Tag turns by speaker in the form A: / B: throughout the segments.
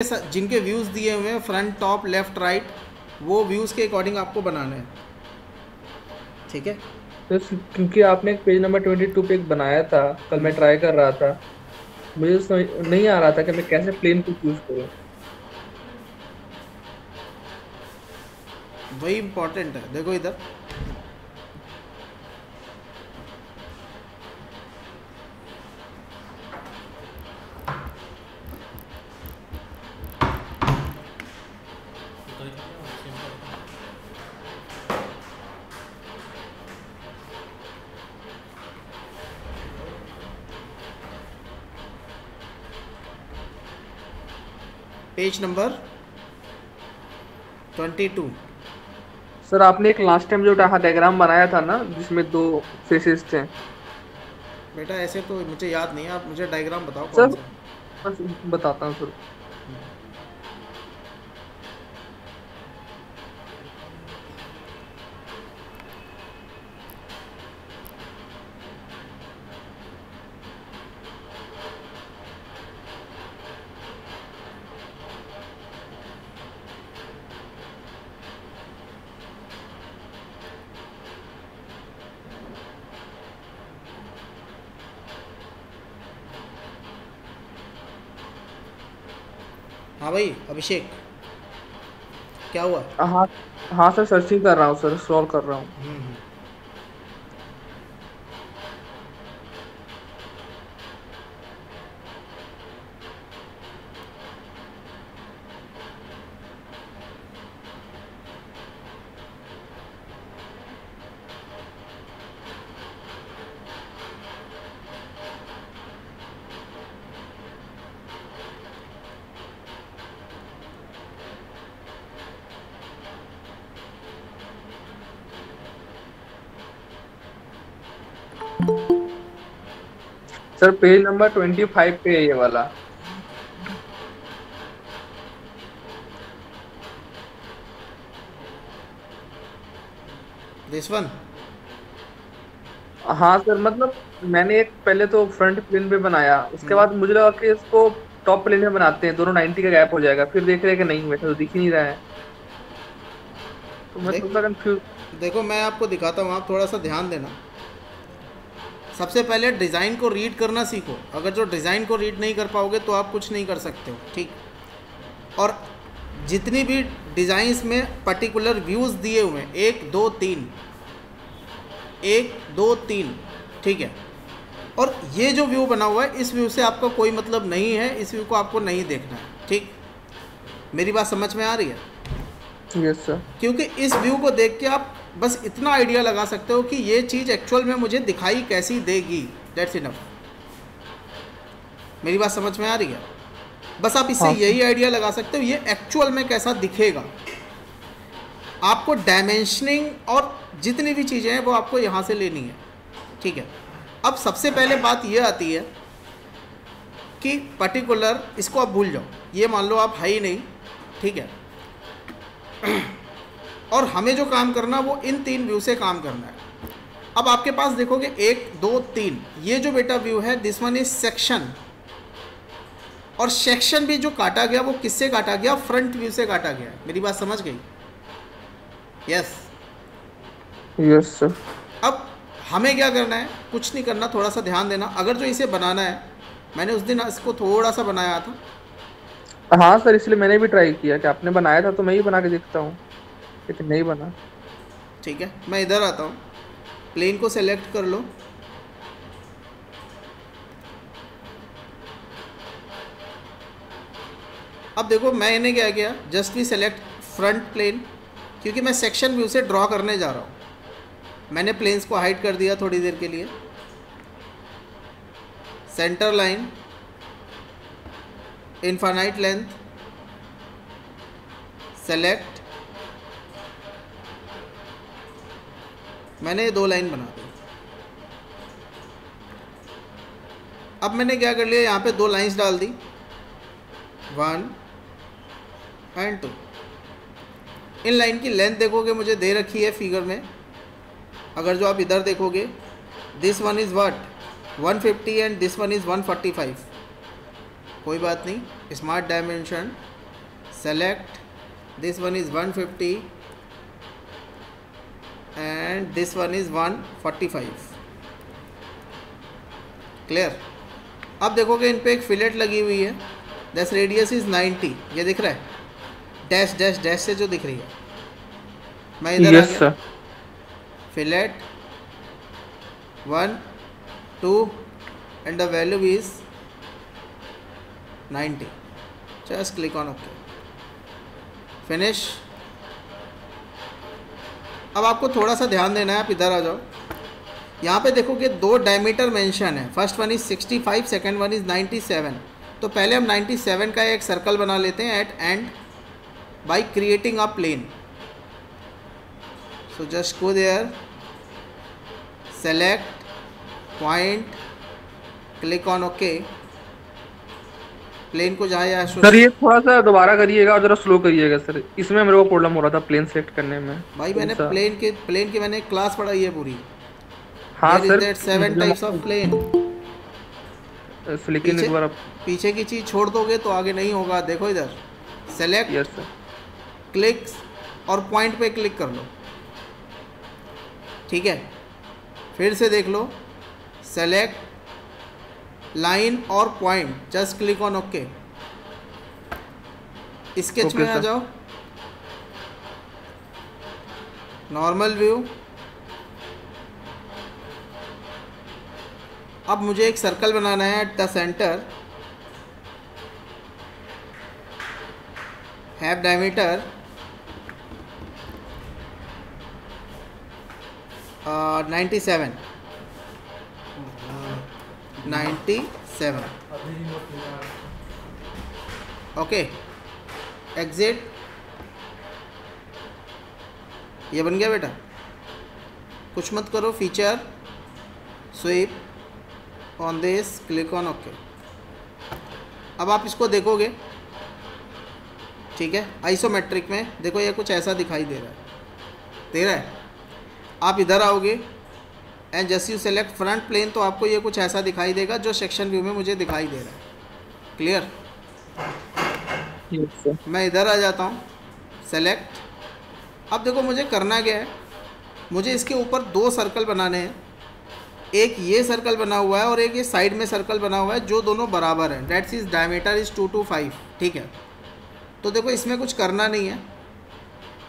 A: जिनके व्यूज़ दिए हुए हैं फ्रंट टॉप लेफ़्ट राइट, वो व्यूज़ के अकॉर्डिंग आपको बनाना है। ठीक है,
B: तो क्योंकि आपने एक पेज नंबर 22 पे एक बनाया था, कल मैं ट्राई कर रहा था, मुझे समझ नहीं आ रहा था कि मैं कैसे प्लेन को चूज करूँ।
A: वही इम्पोर्टेंट है। देखो इधर, पेज नंबर 22।
B: सर आपने एक लास्ट टाइम जो डायग्राम बनाया था ना, जिसमें दो फेसेस थे।
A: बेटा ऐसे तो मुझे याद नहीं है, आप मुझे डायग्राम बताओ कौन
B: सर
A: सा।
B: बस बताता हूँ सर।
A: हाँ भाई अभिषेक, क्या हुआ?
B: हाँ हाँ सर, सर्चिंग कर रहा हूँ सर, स्क्रॉल कर रहा हूँ। सर पेज नंबर 25 पे है ये वाला।
A: This one.
B: हाँ सर, मतलब मैंने एक पहले तो फ्रंट प्लेन पे बनाया, उसके बाद मुझे लगा कि इसको टॉप प्लेन में बनाते हैं, दोनों 90 का गैप हो जाएगा, फिर देख रहे हैं कि नहीं, वैसा तो दिख ही नहीं रहा है, तो मैं
A: देख,
B: थोड़ा सा कंफ्यूज।
A: देखो मैं आपको दिखाता हूँ, आप थोड़ा सा ध्यान देना। सबसे पहले डिज़ाइन को रीड करना सीखो। अगर जो डिज़ाइन को रीड नहीं कर पाओगे तो आप कुछ नहीं कर सकते हो। ठीक, और जितनी भी डिज़ाइंस में पर्टिकुलर व्यूज़ दिए हुए हैं, 1 2 3, 1 2 3, ठीक है। और ये जो व्यू बना हुआ है, इस व्यू से आपका कोई मतलब नहीं है, इस व्यू को आपको नहीं देखना है। ठीक, मेरी बात समझ में आ रही है?
B: Yes sir.
A: क्योंकि इस व्यू को देख के आप बस इतना आइडिया लगा सकते हो कि ये चीज़ एक्चुअल में मुझे दिखाई कैसी देगी। That's enough. मेरी बात समझ में आ रही है? बस आप इससे
B: हाँ सर।
A: यही आइडिया लगा सकते हो ये एक्चुअल में कैसा दिखेगा। आपको डायमेंशनिंग और जितनी भी चीज़ें हैं वो आपको यहाँ से लेनी है। ठीक है, अब सबसे पहले बात ये आती है कि पर्टिकुलर, इसको आप भूल जाओ, ये मान लो आप है ही नहीं। ठीक है, और हमें जो काम करना वो इन 3 व्यू से काम करना है। अब आपके पास देखोगे 1 2 3, ये जो बेटा व्यू है, दिस वन इज सेक्शन। और सेक्शन भी जो काटा गया वो किससे काटा गया? फ्रंट व्यू से काटा गया। मेरी बात समझ गई? यस।
B: Yes sir.
A: अब हमें क्या करना है? कुछ नहीं करना, थोड़ा सा ध्यान देना। अगर जो इसे बनाना है, मैंने उस दिन इसको थोड़ा सा बनाया था।
B: हाँ सर, इसलिए मैंने भी ट्राई किया कि आपने बनाया था तो मैं ही बना के देखता हूँ, लेकिन नहीं बना।
A: ठीक है, मैं इधर आता हूँ, प्लेन को सेलेक्ट कर लो। अब देखो मैंने क्या किया, जस्ट भी सेलेक्ट फ्रंट प्लेन, क्योंकि मैं सेक्शन व्यू से ड्रॉ करने जा रहा हूँ। मैंने प्लेन्स को हाइड कर दिया थोड़ी देर के लिए। Centre line, infinite length, select, मैंने ये 2 लाइन बना दी। अब मैंने क्या कर लिया, यहाँ पे 2 लाइंस डाल दी, 1 एंड 2। इन लाइन की लेंथ देखोगे मुझे दे रखी है फिगर में। अगर जो आप इधर देखोगे, this one is what 150 and this one is 145। कोई बात नहीं, smart dimension select, this one is 150 and this one is 145. Clear. अब देखोगे इन पे एक फिलेट लगी हुई है, दस रेडियस इज 90, ये दिख रहा है डैश डैश डैश से जो दिख रही है। मैं इधर आ गया, fillet 1 2 and the value is 90, just click on okay, finish. अब आपको थोड़ा सा ध्यान देना है, आप इधर आ जाओ, यहाँ पे देखो कि दो डायमीटर मेंशन है, first one is 65, second one is 97। तो पहले हम 97 का एक सर्कल बना लेते हैं at end by creating a plane. So just go there, select point, click on okay, plane को जहाँ
B: सर ये थोड़ा सा दोबारा करिएगा और जरा स्लो करिएगा सर, इसमें मेरे को प्रॉब्लम हो रहा था प्लेन सेलेक्ट करने में।
A: भाई मैंने प्लेन की मैंने क्लास पढ़ाई है पूरी।
B: हाँ सर,
A: 7 टाइप्स ऑफ प्लेन।
B: लेकिन एक बार
A: पीछे की चीज़ छोड़ दोगे तो आगे नहीं होगा। देखो इधर सेलेक्ट,
B: यस सर,
A: क्लिक्स और पॉइंट पे क्लिक कर लो, ठीक है। फिर से देख लो, सेलेक्ट लाइन और point, just click on okay. Sketch में आ जाओ, नॉर्मल व्यू। अब मुझे एक सर्कल बनाना है at the center, have diameter 97। Okay, exit. ये बन गया बेटा, कुछ मत करो, feature sweep on this, click on okay. अब आप इसको देखोगे, ठीक है, आइसोमेट्रिक में देखो ये कुछ ऐसा दिखाई दे रहा है। आप इधर आओगे and just you select front plane, तो आपको ये कुछ ऐसा दिखाई देगा जो सेक्शन व्यू में मुझे दिखाई दे रहा है। क्लियर? मैं इधर आ जाता हूँ, सेलेक्ट। अब देखो मुझे करना क्या है, मुझे इसके ऊपर दो सर्कल बनाने हैं, एक ये सर्कल बना हुआ है और एक ये साइड में सर्कल बना हुआ है, जो दोनों बराबर हैं। दैट्स इज डायमीटर इज 225, ठीक है। तो देखो इसमें कुछ करना नहीं है,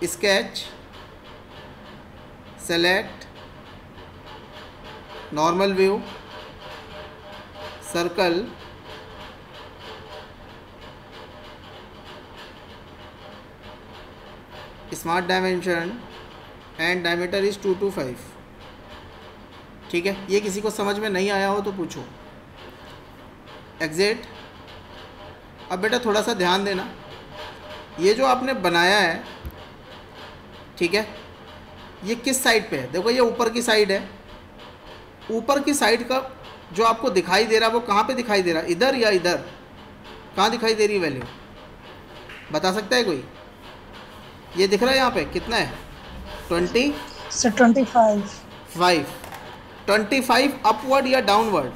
A: sketch, select, normal view, circle, smart dimension and diameter is 225, ठीक है। ये किसी को समझ में नहीं आया हो तो पूछो। एग्जिट। अब बेटा थोड़ा सा ध्यान देना, ये जो आपने बनाया है, ठीक है, ये किस साइड पे है? देखो ये ऊपर की साइड है। ऊपर की साइड का जो आपको दिखाई दे रहा है वो कहाँ पे दिखाई दे रहा है, इधर या इधर? कहाँ दिखाई दे रही है वैल्यू, बता सकता है कोई? ये दिख रहा है यहाँ पे कितना है? 25 25 अपवर्ड या डाउनवर्ड?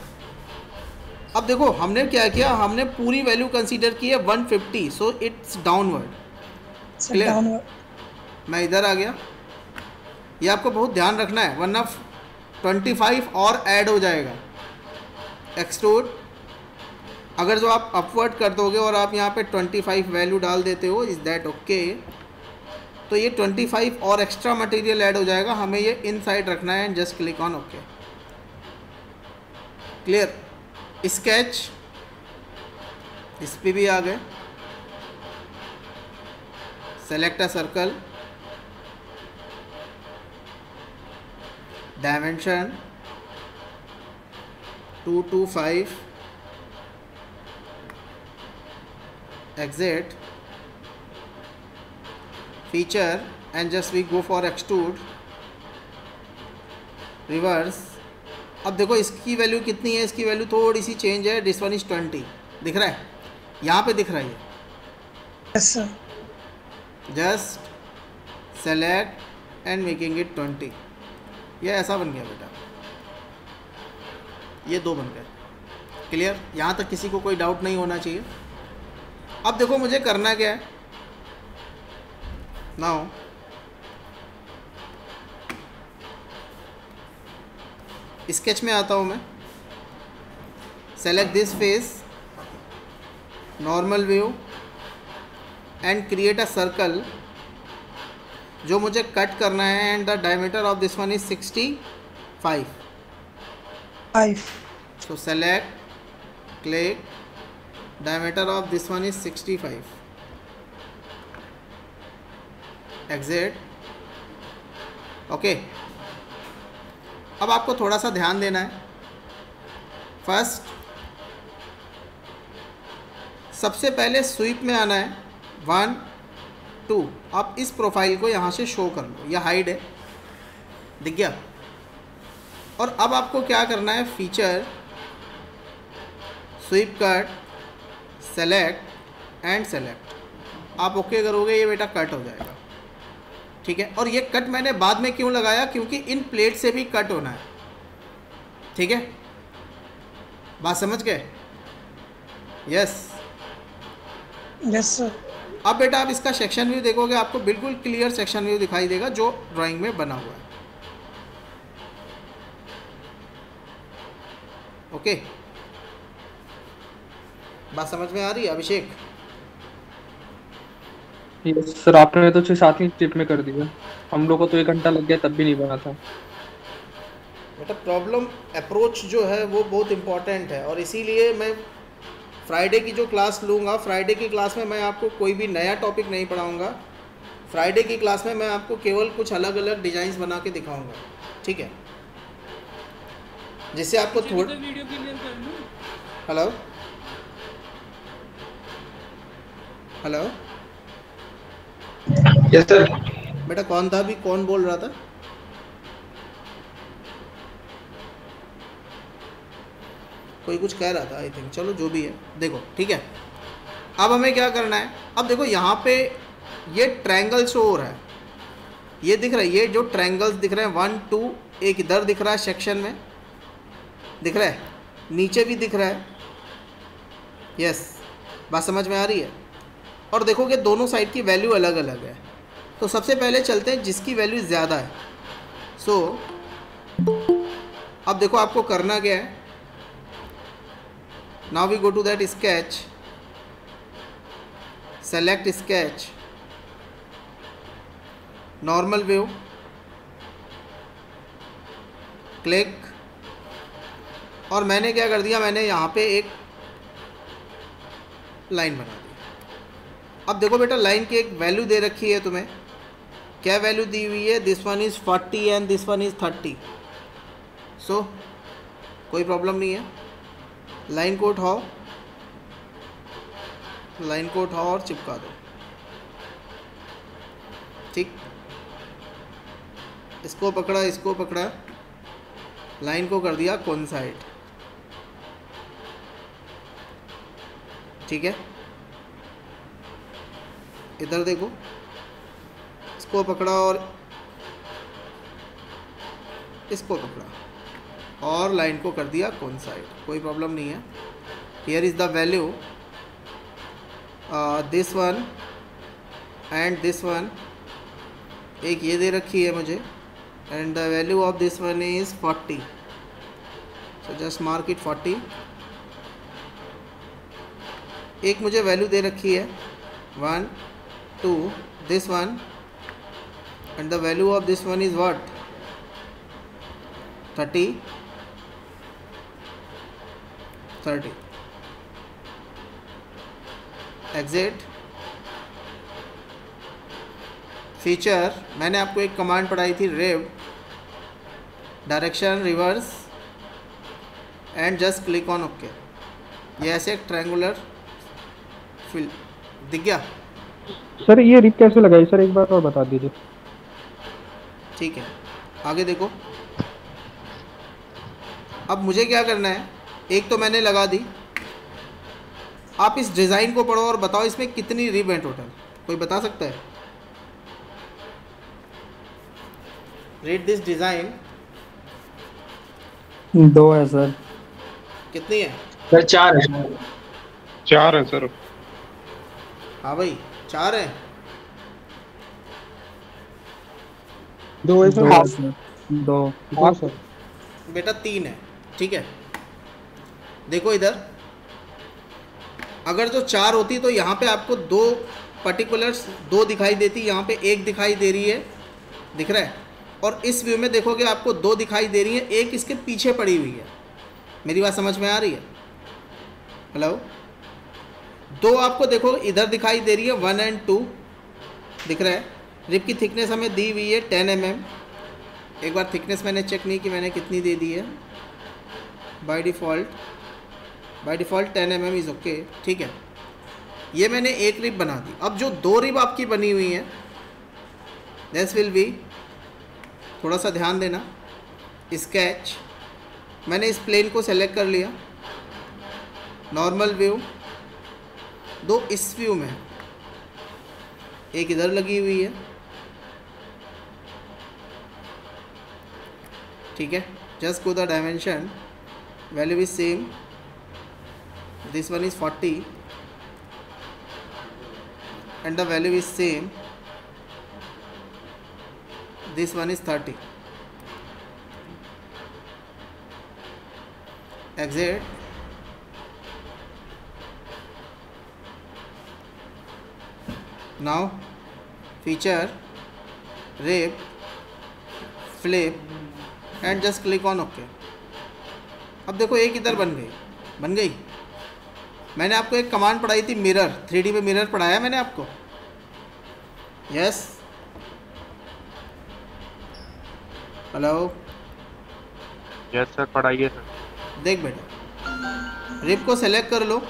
A: अब देखो हमने क्या किया, हमने पूरी वैल्यू कंसीडर की है 150, सो इट्स डाउनवर्ड। क्लियर? मैं इधर आ गया, ये आपको बहुत ध्यान रखना है वरना 25 और ऐड हो जाएगा। एक्सट्रूड, अगर जो आप अपवर्ड कर दोगे और आप यहाँ पे 25 वैल्यू डाल देते हो, इज दैट ओके? तो ये 25 और एक्स्ट्रा मटेरियल ऐड हो जाएगा, हमें ये इनसाइड रखना है। Just click on okay. Clear? Sketch, इस पे भी आ गए, select a circle, dimension 225, exit, feature, and just we go for extrude, reverse। अब देखो इसकी वैल्यू कितनी है, इसकी वैल्यू थोड़ी सी चेंज है, दिस वन इज 20, दिख रहा है यहाँ पे, दिख रहा है ये। Just select and making it 20, ये ऐसा बन गया बेटा, ये दो बन गए। क्लियर? यहाँ तक किसी को कोई डाउट नहीं होना चाहिए। अब देखो मुझे करना क्या है, नाउ स्केच में आता हूँ मैं, select this face, normal view and create a circle जो मुझे कट करना है, and the diameter of this one is 65. So select, click, diameter of this one is 65. Exit. Okay, अब आपको थोड़ा सा ध्यान देना है. फर्स्ट, सबसे पहले स्वीप में आना है. 1 2. आप इस प्रोफाइल को यहाँ से शो कर लो, यह हाइड है, दिख गया. और अब आपको क्या करना है, feature, sweep cut, select and select. आप ओके करोगे, ये बेटा कट हो जाएगा. ठीक है. और ये कट मैंने बाद में क्यों लगाया, क्योंकि इन प्लेट से भी कट होना है. ठीक है, बात समझ गए? Yes
C: yes sir.
A: अब बेटा आप इसका सेक्शन व्यू देखोगे, आपको बिल्कुल क्लियर सेक्शन व्यू दिखाई देगा जो ड्राइंग में बना हुआ है. ओके, बात समझ में आ रही है अभिषेक?
B: यस सर, आपने तो 6-7 ही स्टेप में कर दिया. हम लोग को तो 1 घंटा लग गया, तब भी नहीं बना था.
A: बेटा प्रॉब्लम अप्रोच जो है वो बहुत इम्पॉर्टेंट है, और इसीलिए मैं फ्राइडे की जो क्लास लूँगा, फ्राइडे की क्लास में मैं आपको कोई भी नया टॉपिक नहीं पढ़ाऊँगा. फ्राइडे की क्लास में मैं आपको केवल कुछ अलग अलग डिज़ाइंस बना के दिखाऊँगा. ठीक है, जिससे आपको थोड़ा. Hello hello,
D: yes sir.
A: बेटा कौन था अभी, कौन बोल रहा था? कोई कुछ कह रहा था आई थिंक. चलो जो भी है, देखो ठीक है. अब हमें क्या करना है, अब देखो यहाँ पे ये ट्रायंगल शो हो रहा है, ये दिख रहा है, ये जो ट्रायंगल्स दिख रहे हैं 1 2, एक इधर दिख रहा है सेक्शन में, दिख रहा है, नीचे भी दिख रहा है. यस, बात समझ में आ रही है? और देखोगे दोनों साइड की वैल्यू अलग अलग है. तो सबसे पहले चलते हैं जिसकी वैल्यू ज़्यादा है. सो अब देखो आपको करना क्या है. Now we go to that sketch, select sketch, normal view, click, और मैंने क्या कर दिया, मैंने यहाँ पे एक लाइन बना दी. अब देखो बेटा लाइन की एक वैल्यू दे रखी है तुम्हें. क्या वैल्यू दी हुई है, this one is 40 and this one is 30. सो कोई प्रॉब्लम नहीं है. लाइन को उठाओ, लाइन को उठाओ और चिपका दो. ठीक, इसको पकड़ा, इसको पकड़ा, लाइन को कर दिया कोइंसाइड. ठीक है, इधर देखो, इसको पकड़ा और इसको पकड़ा और लाइन को कर दिया कोइंसाइड. कोई प्रॉब्लम नहीं है. Here is the value, this one and this one, एक ये दे रखी है मुझे, and the value of this one is 40. So just mark it 40. एक मुझे वैल्यू दे रखी है 1 2, this one, and the value of this one is what, 30 30. Exit. Feature, मैंने आपको एक कमांड पढ़ाई थी, rev, direction reverse and just click on okay. ये ऐसे एक ट्रायंगुलर फिल दिख गया.
B: सर ये रिप कैसे लगाई सर, एक बार और बता दीजिए.
A: ठीक है, आगे देखो. अब मुझे क्या करना है, एक तो मैंने लगा दी. आप इस डिज़ाइन को पढ़ो और बताओ इसमें कितनी रिब है टोटल, कोई बता सकता है? Read this design.
C: 2 है सर.
A: कितनी है
D: सर? 4 है. 4 है सर.
A: हाँ भाई 4 है.
C: दो है सर।
D: दो है सर। दो।
C: दो सर।
A: बेटा 3 है, ठीक है। देखो इधर, अगर जो 4 होती तो यहाँ पे आपको 2 पर्टिकुलर्स 2 दिखाई देती, यहाँ पे 1 दिखाई दे रही है, दिख रहा है। और इस व्यू में देखोगे आपको 2 दिखाई दे रही है, एक इसके पीछे पड़ी हुई है। मेरी बात समझ में आ रही है? हेलो, 2 आपको देखो इधर दिखाई दे रही है, 1 और 2 दिख रहा है। रिप की थिकनेस हमें दी हुई है 10 mm। एक बार थिकनेस मैंने चेक नहीं कि मैंने कितनी दे दी है। By default 10 mm is okay, ठीक है। ये मैंने एक रिप बना दी। अब जो 2 रिप आपकी बनी हुई हैं, दिस विल बी, थोड़ा सा ध्यान देना, स्केच। मैंने इस प्लेन को सेलेक्ट कर लिया, नॉर्मल व्यू, 2 इस व्यू में, एक इधर लगी हुई है, ठीक है। Just go the dimension, value is same, this one is 40 and the value is same, this one is 30, exit, now feature, rip, flip and just click on OK। अब देखो एक इधर बन गई। मैंने आपको एक कमांड पढ़ाई थी, मिरर, 3D में मिरर पढ़ाया मैंने आपको, यस। हेलो,
E: यस सर, पढ़ाइए सर।
A: देख बेटा, रिप को सेलेक्ट कर लो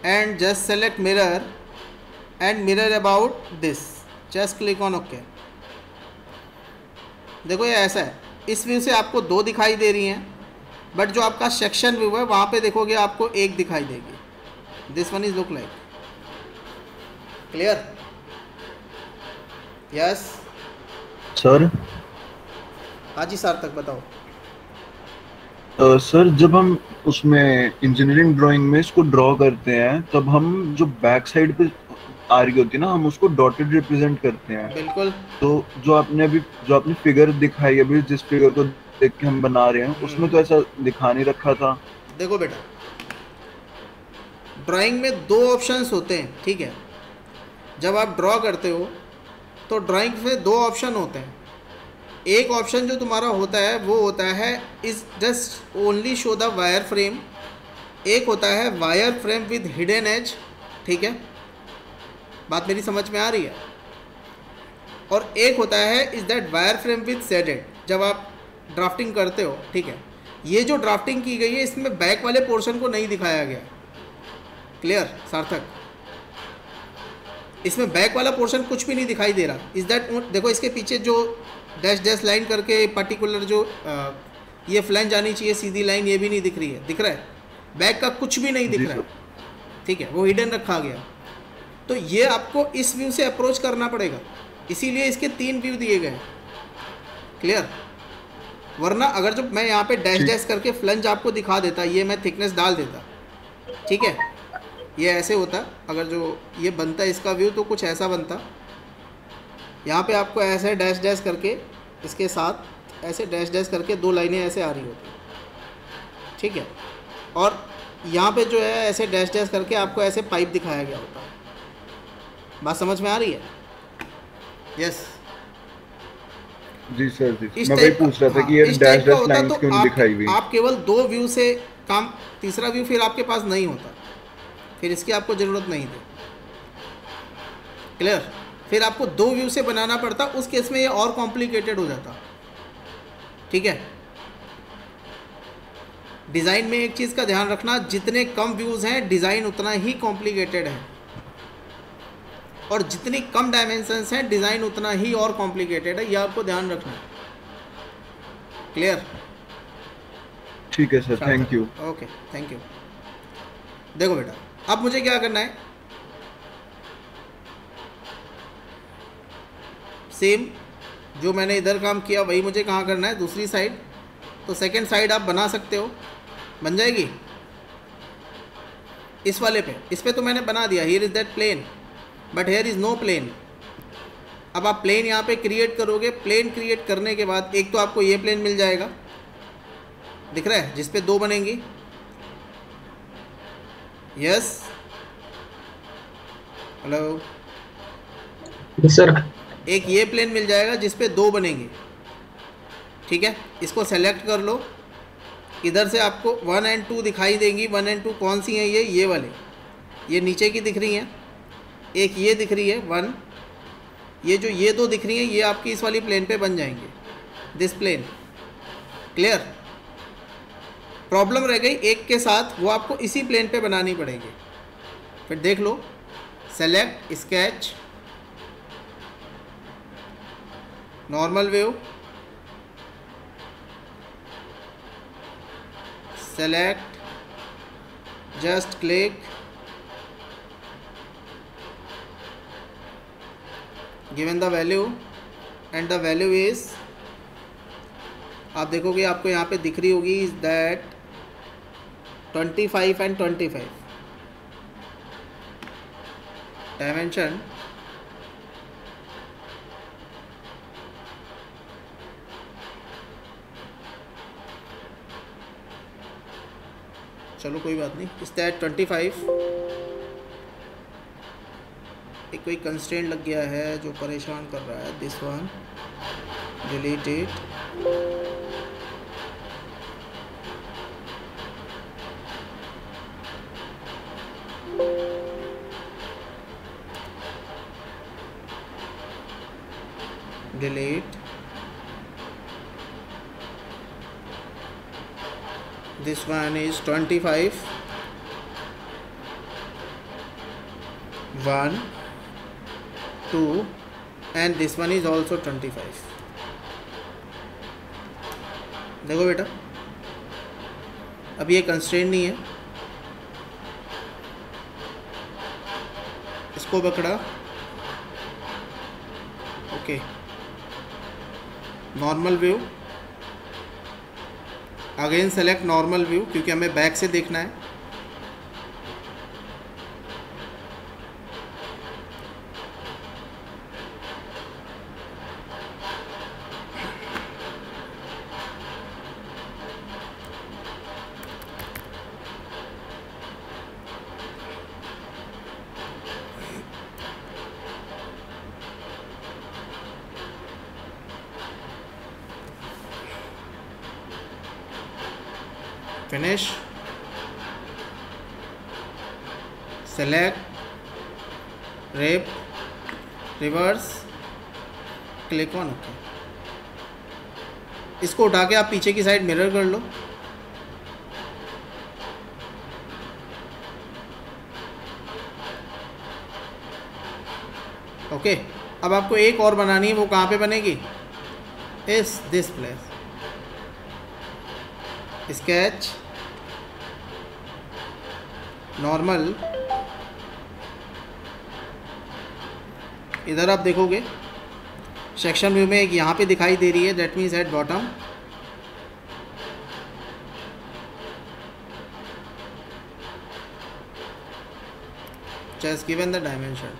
A: and just select mirror and mirror about this, just click on okay. देखो ये ऐसा है, इस व्यू से आपको 2 दिखाई दे रही हैं, बट जो आपका सेक्शन व्यू है वहाँ पे देखोगे आपको 1 दिखाई देगी। This one is look like clear, yes
F: sir.
A: हाँ जी सर, तक बताओ।
F: सर जब हम उसमें इंजीनियरिंग ड्राइंग में इसको ड्रॉ करते हैं, तब हम जो बैक साइड पे आ रही होती है ना, हम उसको डॉटेड रिप्रेजेंट करते हैं।
A: बिल्कुल।
F: तो जो आपने फिगर दिखाई अभी, जिस फिगर को देख के हम बना रहे हैं, उसमें तो ऐसा दिखा नहीं रखा था।
A: देखो बेटा, ड्राइंग में 2 ऑप्शंस होते हैं, ठीक है। जब आप ड्रॉ करते हो तो ड्राइंग में 2 ऑप्शन होते हैं। एक ऑप्शन जो तुम्हारा होता है वो होता है is just only show the wire frame, एक होता है wire frame with hidden as, ठीक है, बात मेरी समझ में आ रही है। और एक होता है is that wire frame with shaded, जब आप ड्राफ्टिंग करते हो, ठीक है। ये जो ड्राफ्टिंग की गई है इसमें बैक वाले पोर्शन को नहीं दिखाया गया, क्लियर सार्थक, इसमें बैक वाला पोर्शन कुछ भी नहीं दिखाई दे रहा। इज दैट, देखो इसके पीछे जो डैश डैश लाइन करके पर्टिकुलर जो ये फ्लैंज आनी चाहिए सीधी लाइन, ये भी नहीं दिख रही है, दिख रहा है, बैक का कुछ भी नहीं दिख रहा है, ठीक है, वो हिडन रखा गया। तो ये आपको इस व्यू से अप्रोच करना पड़ेगा, इसीलिए इसके 3 व्यू दिए गए, क्लियर। वरना अगर जो मैं यहाँ पे डैश डैश करके फ्लंज आपको दिखा देता, ये मैं थिकनेस डाल देता, ठीक है, ये ऐसे होता, अगर जो ये बनता इसका व्यू तो कुछ ऐसा बनता। यहाँ पे आपको ऐसे डैश डैश करके इसके साथ ऐसे डैश डैश करके 2 लाइनें ऐसे आ रही होती, ठीक है। और यहाँ पे जो है ऐसे डैश डैश करके आपको ऐसे पाइप दिखाया गया होता है। बात समझ में आ रही है? यस
F: जी सर, जी मैं वही पूछ रहा था कि ये डैश डैश लाइंस क्यों नहीं दिखाई हुई।
A: आप केवल 2 व्यू से काम, तीसरा व्यू फिर आपके पास नहीं होता, फिर इसकी आपको ज़रूरत नहीं थी, क्लियर। फिर आपको 2 व्यू से बनाना पड़ता, उस केस में ये और कॉम्प्लिकेटेड हो जाता, ठीक है। डिज़ाइन में एक चीज़ का ध्यान रखना, जितने कम व्यूज़ हैं डिज़ाइन उतना ही कॉम्प्लिकेटेड है, और जितनी कम डायमेंशंस हैं डिज़ाइन उतना ही और कॉम्प्लिकेटेड है, ये आपको ध्यान रखना है, क्लियर।
F: ठीक है sir, thank you.
A: Okay, thank you. देखो बेटा, अब मुझे क्या करना है, सेम जो मैंने इधर काम किया वही मुझे कहाँ करना है, दूसरी साइड। तो सेकंड साइड आप बना सकते हो, बन जाएगी इस वाले पे, इस पे तो मैंने बना दिया, here is that plane, but here is no plane, अब आप प्लेन यहाँ पे क्रिएट करोगे। प्लेन क्रिएट करने के बाद एक तो आपको ये प्लेन मिल जाएगा, दिख रहा है, जिस पे 2 बनेंगी। Yes, hello
B: sir.
A: एक ये प्लेन मिल जाएगा जिस पे 2 बनेंगे, ठीक है। इसको सेलेक्ट कर लो। इधर से आपको 1 और 2 दिखाई देंगी। 1 और 2 कौन सी हैं? ये वाले, ये नीचे की दिख रही हैं। एक ये दिख रही है 1, ये 2 दिख रही हैं, ये आपकी इस वाली प्लेन पे बन जाएंगे, दिस प्लेन। क्लियर? प्रॉब्लम रह गई एक के साथ, वो आपको इसी प्लेन पे बनानी पड़ेगी। फिर देख लो, select sketch, normal view, select, just click, given the value and the value is, आप देखोगे आपको यहाँ पे दिख रही होगी is that 25 and 25 dimension। चलो कोई बात नहीं, इस दैट 25 एक कोई कंस्ट्रेंट लग गया है जो परेशान कर रहा है। This one delete it. Delete this one is 25 1 2 and this one is also 25। देखो बेटा, अब ये कंस्ट्रेंट नहीं है, इसको पकड़ा, okay. Normal view, again select normal view क्योंकि हमें बैक से देखना है। Finish, select, rape, reverse, click on okay. इसको उठा के आप पीछे की साइड मिरर कर लो। ओके, अब आपको एक और बनानी है, वो कहाँ पे बनेगी? इस दिस प्लेस। स्केच, नॉर्मल, इधर आप देखोगे सेक्शन व्यू में एक यहाँ पे दिखाई दे रही है, that means at bottom. Just given the dimension.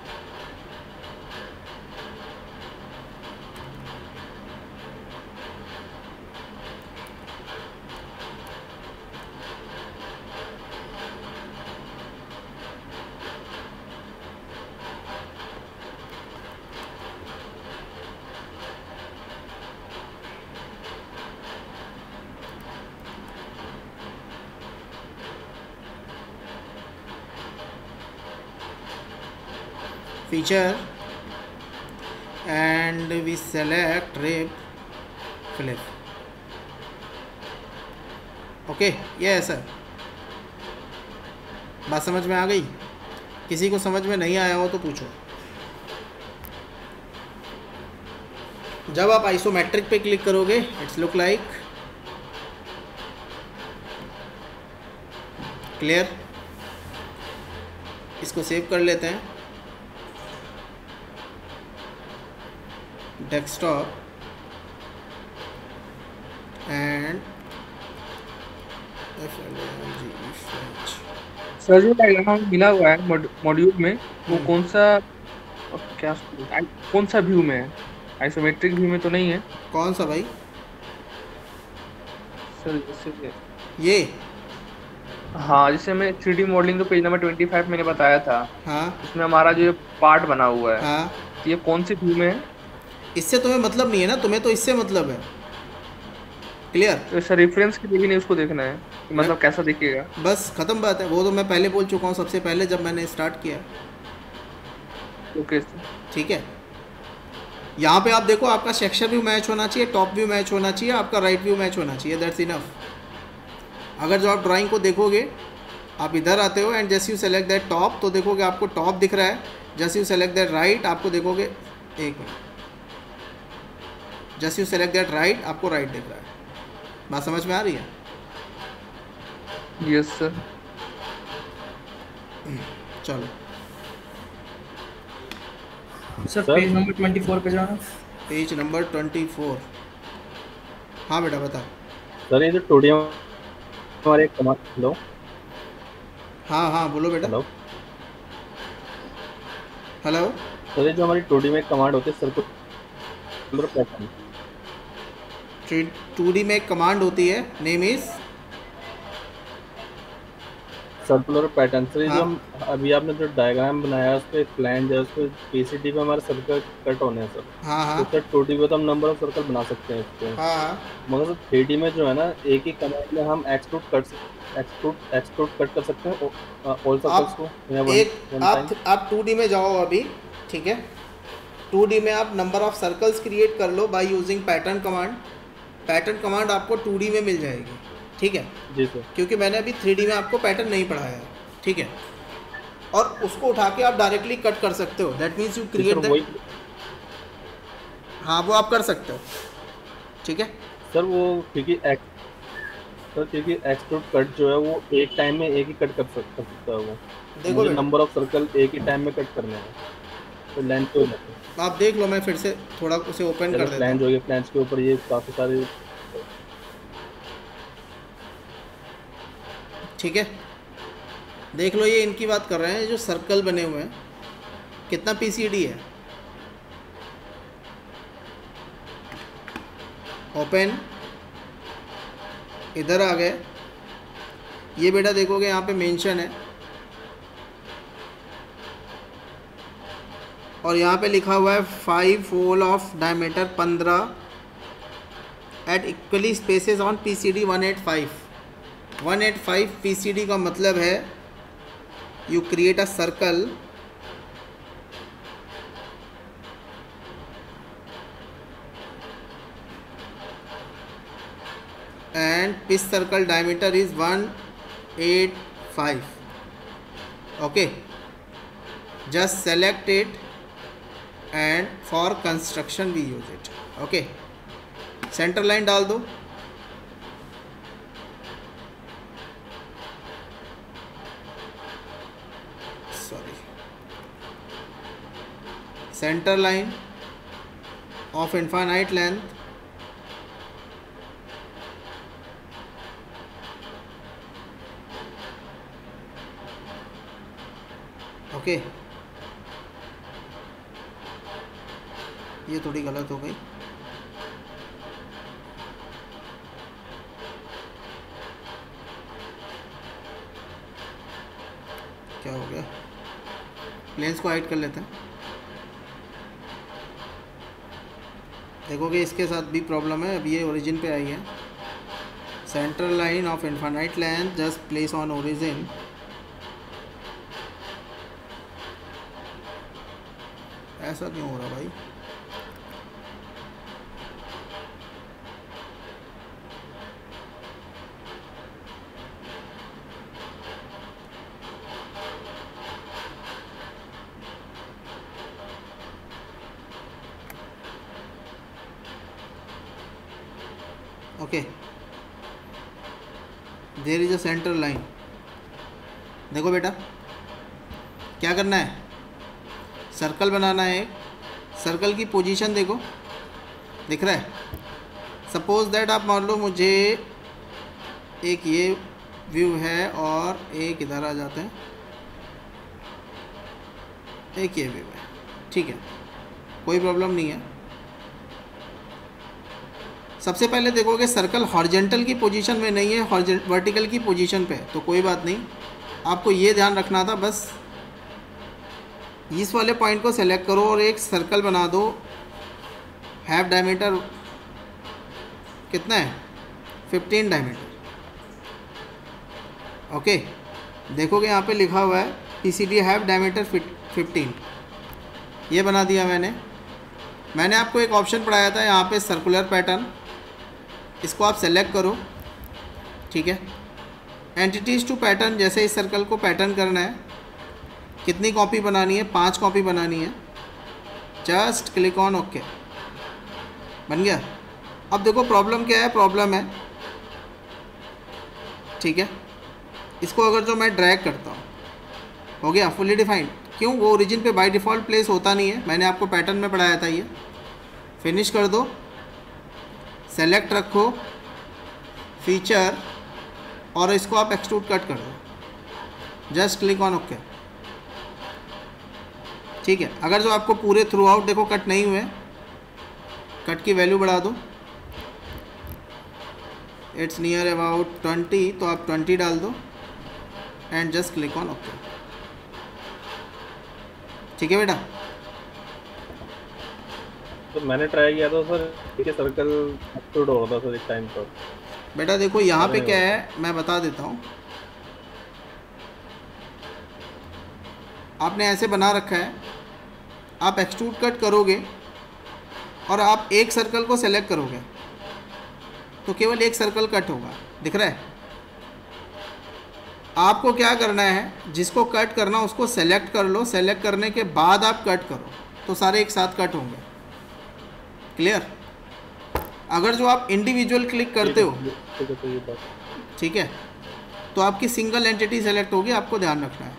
A: feature and we select rip flip। Okay, ये है सर। बात समझ में आ गई? किसी को समझ में नहीं आया हो तो पूछो। जब आप आइसोमेट्रिक पे क्लिक करोगे इट्स लुक लाइक क्लियर। इसको सेव कर लेते हैं, डेस्कटॉप एंड
B: सर जो डायग्राम मिला हुआ है मॉड्यूल में, वो कौन सा और क्या कौन सा व्यू में है? आइसोमेट्रिक व्यू में तो नहीं है
A: कौन सा भाई?
B: सर? जैसे
A: ये?
B: हाँ, जैसे मैं 3D मॉडलिंग का पेज नंबर 25 मैंने बताया था,
A: हाँ
B: उसमें हमारा जो पार्ट बना हुआ है,
A: हाँ।
B: तो ये कौन सी व्यू में है?
A: इससे तुम्हें मतलब नहीं है ना, तुम्हें तो इससे मतलब है। क्लियर?
B: तो सर रेफरेंस के लिए भी नहीं उसको देखना है कि मतलब कैसा दिखेगा?
A: बस ख़त्म बात है, वो तो मैं पहले बोल चुका हूँ सबसे पहले जब मैंने स्टार्ट किया।
B: Okay sir.
A: ठीक है, यहाँ पे आप देखो, आपका सेक्शन व्यू मैच होना चाहिए, टॉप व्यू मैच होना चाहिए, आपका राइट व्यू मैच होना चाहिए, दैट्स इनफ। अगर जो आप ड्राइंग को देखोगे, आप इधर आते हो एंड जैसे यू सेलेक्ट दैट टॉप, तो देखोगे आपको टॉप दिख रहा है। जैसे यू सेलेक्ट दैट राइट, आपको देखोगे, एक मिनट, जैसे यू सेलेक्ट दैट राइट, आपको राइट दिख रहा है। बात समझ में आ रही है?
B: Yes sir.
A: चलो
C: सर पेज नंबर 24 पे जाना।
A: Page number 24। हाँ बेटा बता।
D: सर ये जो टोडियम हमारे कमांड, हेलो
A: हाँ हाँ बोलो बेटा।
D: Hello
A: hello.
D: सर ये जो हमारी टोडी में कमांड होती है सर्कुलर पैटर्न,
A: 2D में एक कमांड होती है, name is
D: circular pattern. Sir ये
A: हाँ।
D: जो हम अभी आपने जो डायग्राम बनाया है, उस पर फ्लैंज है, उस पर पीसीडी पे हमारे सर्कल कट होने हैं सर।
A: हाँ हाँ
D: तो सर टोडी पे तो हम नंबर ऑफ सर्कल बना सकते हैं इस पे,
A: हाँ हाँ।
D: मगर सर 3D में जो है ना, एक ही कमांड में हम एक्सट्रूड कट कर सकते हैं ऑल सर्कल्स को या
A: आप 2D में जाओ अभी, ठीक है। 2D में आप नंबर ऑफ सर्कल्स क्रिएट कर लो by using pattern command. Pattern command आपको 2D में मिल जाएगी, ठीक है।
D: जी सर।
A: क्योंकि मैंने अभी 3D में आपको पैटर्न नहीं पढ़ाया है, ठीक है। और उसको उठा के आप डायरेक्टली कट कर सकते हो, that means you create that. हाँ वो आप कर सकते हो, ठीक है
D: सर। वो क्योंकि एक्सट्रूड कट जो है वो एक टाइम में एक ही कट कर सकता है वो।
A: देखो
D: मुझे नंबर ऑफ सर्कल एक ही टाइम में कट करने हैं, तो लेंथ पे
A: आप देख लो, मैं फिर से थोड़ा उसे ओपन कर देता हूँ।
D: फ्लैंज हो गया, फ्लैंज के ऊपर ये काफ़ी सारे,
A: ठीक है। देख लो, ये इनकी बात कर रहे हैं जो सर्कल बने हुए हैं, कितना पीसीडी है। ओपन, इधर आ गए, ये बेटा देखोगे यहाँ पे मेंशन है और यहाँ पे लिखा हुआ है 5 hole of diameter 15 at equally spaces on PCD 185। 185 PCD का मतलब है you create a circle and pitch circle diameter is 185. okay, just select it and for construction we use it. okay, center line डाल दो, sorry, center line of infinite length okay. ये थोड़ी गलत हो गई, क्या हो गया, प्लेन्स को हाइड कर लेते हैं। देखोगे इसके साथ भी प्रॉब्लम है, अभी ये ओरिजिन पे आई है। Central line of infinite length just place on origin, ऐसा क्यों हो रहा भाई? Okay, there is a center line. देखो बेटा क्या करना है, सर्कल बनाना है। सर्कल की पोजीशन देखो, दिख रहा है। सपोज दैट आप मान लो मुझे एक ये व्यू है और एक इधर आ जाते हैं, एक ये व्यू है, ठीक है, कोई प्रॉब्लम नहीं है। सबसे पहले देखोगे सर्कल हॉरिजॉन्टल की पोजीशन में नहीं है, वर्टिकल की पोजीशन पे है, तो कोई बात नहीं, आपको ये ध्यान रखना था बस। इस वाले पॉइंट को सेलेक्ट करो और एक सर्कल बना दो। हैव डायमीटर कितना है? 15 डायमीटर। ओके, देखोगे यहाँ पे लिखा हुआ है PCD हैव डायमीटर 15। ये बना दिया मैंने आपको एक ऑप्शन पढ़ाया था यहाँ पे सर्कुलर पैटर्न, इसको आप सेलेक्ट करो, ठीक है। एंटिटीज़ टू पैटर्न, जैसे इस सर्कल को पैटर्न करना है, कितनी कॉपी बनानी है? 5 कॉपी बनानी है। जस्ट क्लिक ऑन ओके, बन गया। अब देखो प्रॉब्लम क्या है, प्रॉब्लम है, ठीक है, इसको अगर जो मैं ड्रैग करता हूँ, हो गया फुली डिफाइंड। क्यों? वो ओरिजिन पे बाय डिफ़ॉल्ट प्लेस होता नहीं है, मैंने आपको पैटर्न में पढ़ाया था ये। फिनिश कर दो, सेलेक्ट रखो फीचर और इसको आप एक्सट्रूड कट कर दो। जस्ट क्लिक ऑन ओके, ठीक है। अगर जो आपको पूरे थ्रू आउट देखो कट नहीं हुए, कट की वैल्यू बढ़ा दो, इट्स नियर अबाउट 20, तो आप 20 डाल दो and just click on okay, ठीक है बेटा।
D: तो मैंने ट्राई किया था सर, ठीक है, सर्कल एक्सट्रूड हो रहा था सर एक टाइम पर।
A: बेटा देखो यहाँ पे क्या है, मैं बता देता हूँ। आपने ऐसे बना रखा है, आप एक्सट्रूड कट करोगे और आप एक सर्कल को सेलेक्ट करोगे तो केवल एक सर्कल कट होगा, दिख रहा है। आपको क्या करना है, जिसको कट करना उसको सेलेक्ट कर लो, सेलेक्ट करने के बाद आप कट करो तो सारे एक साथ कट होंगे। क्लियर? अगर जो आप इंडिविजुअल क्लिक करते हो, ठीक है, तो आपकी सिंगल एंटिटी सेलेक्ट होगी, आपको ध्यान रखना है।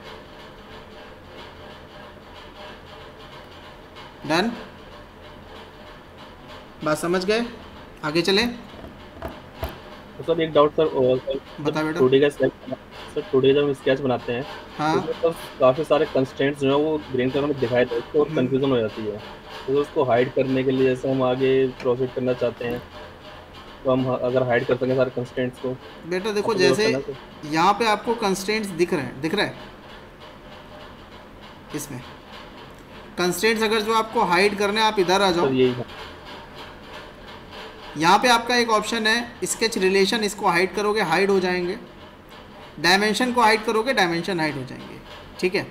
A: डन? बात समझ गए? आगे चलें।
D: तो सर एक डाउट सर,
A: बता बेटा।
D: टुडे का सर, टुडे जब हम स्केच बनाते हैं,
A: हाँ,
D: तो काफ़ी सारे कंस्ट्रेंट्स जो है वो ग्रीन कलर में दिखाई देते हैं, तो कंफ्यूजन हो जाती है। तो उसको हाइड करने के लिए जैसे हम आगे प्रोसीड करना चाहते हैं, तो हम अगर हाइड कर सकें सारे कंस्ट्रेंट्स को।
A: बेटा देखो जैसे यहाँ पे आपको कंस्ट्रेंट्स दिख रहे हैं, दिख रहा है इसमें कंस्ट्रेंट्स। अगर जो आपको हाइड करने, आप इधर आ जाओ,
D: यही है,
A: यहाँ पे आपका एक ऑप्शन है स्केच रिलेशन, इसको हाइड करोगे हाइड हो जाएंगे। डायमेंशन को हाइड करोगे, डायमेंशन हाइड हो जाएंगे, ठीक है।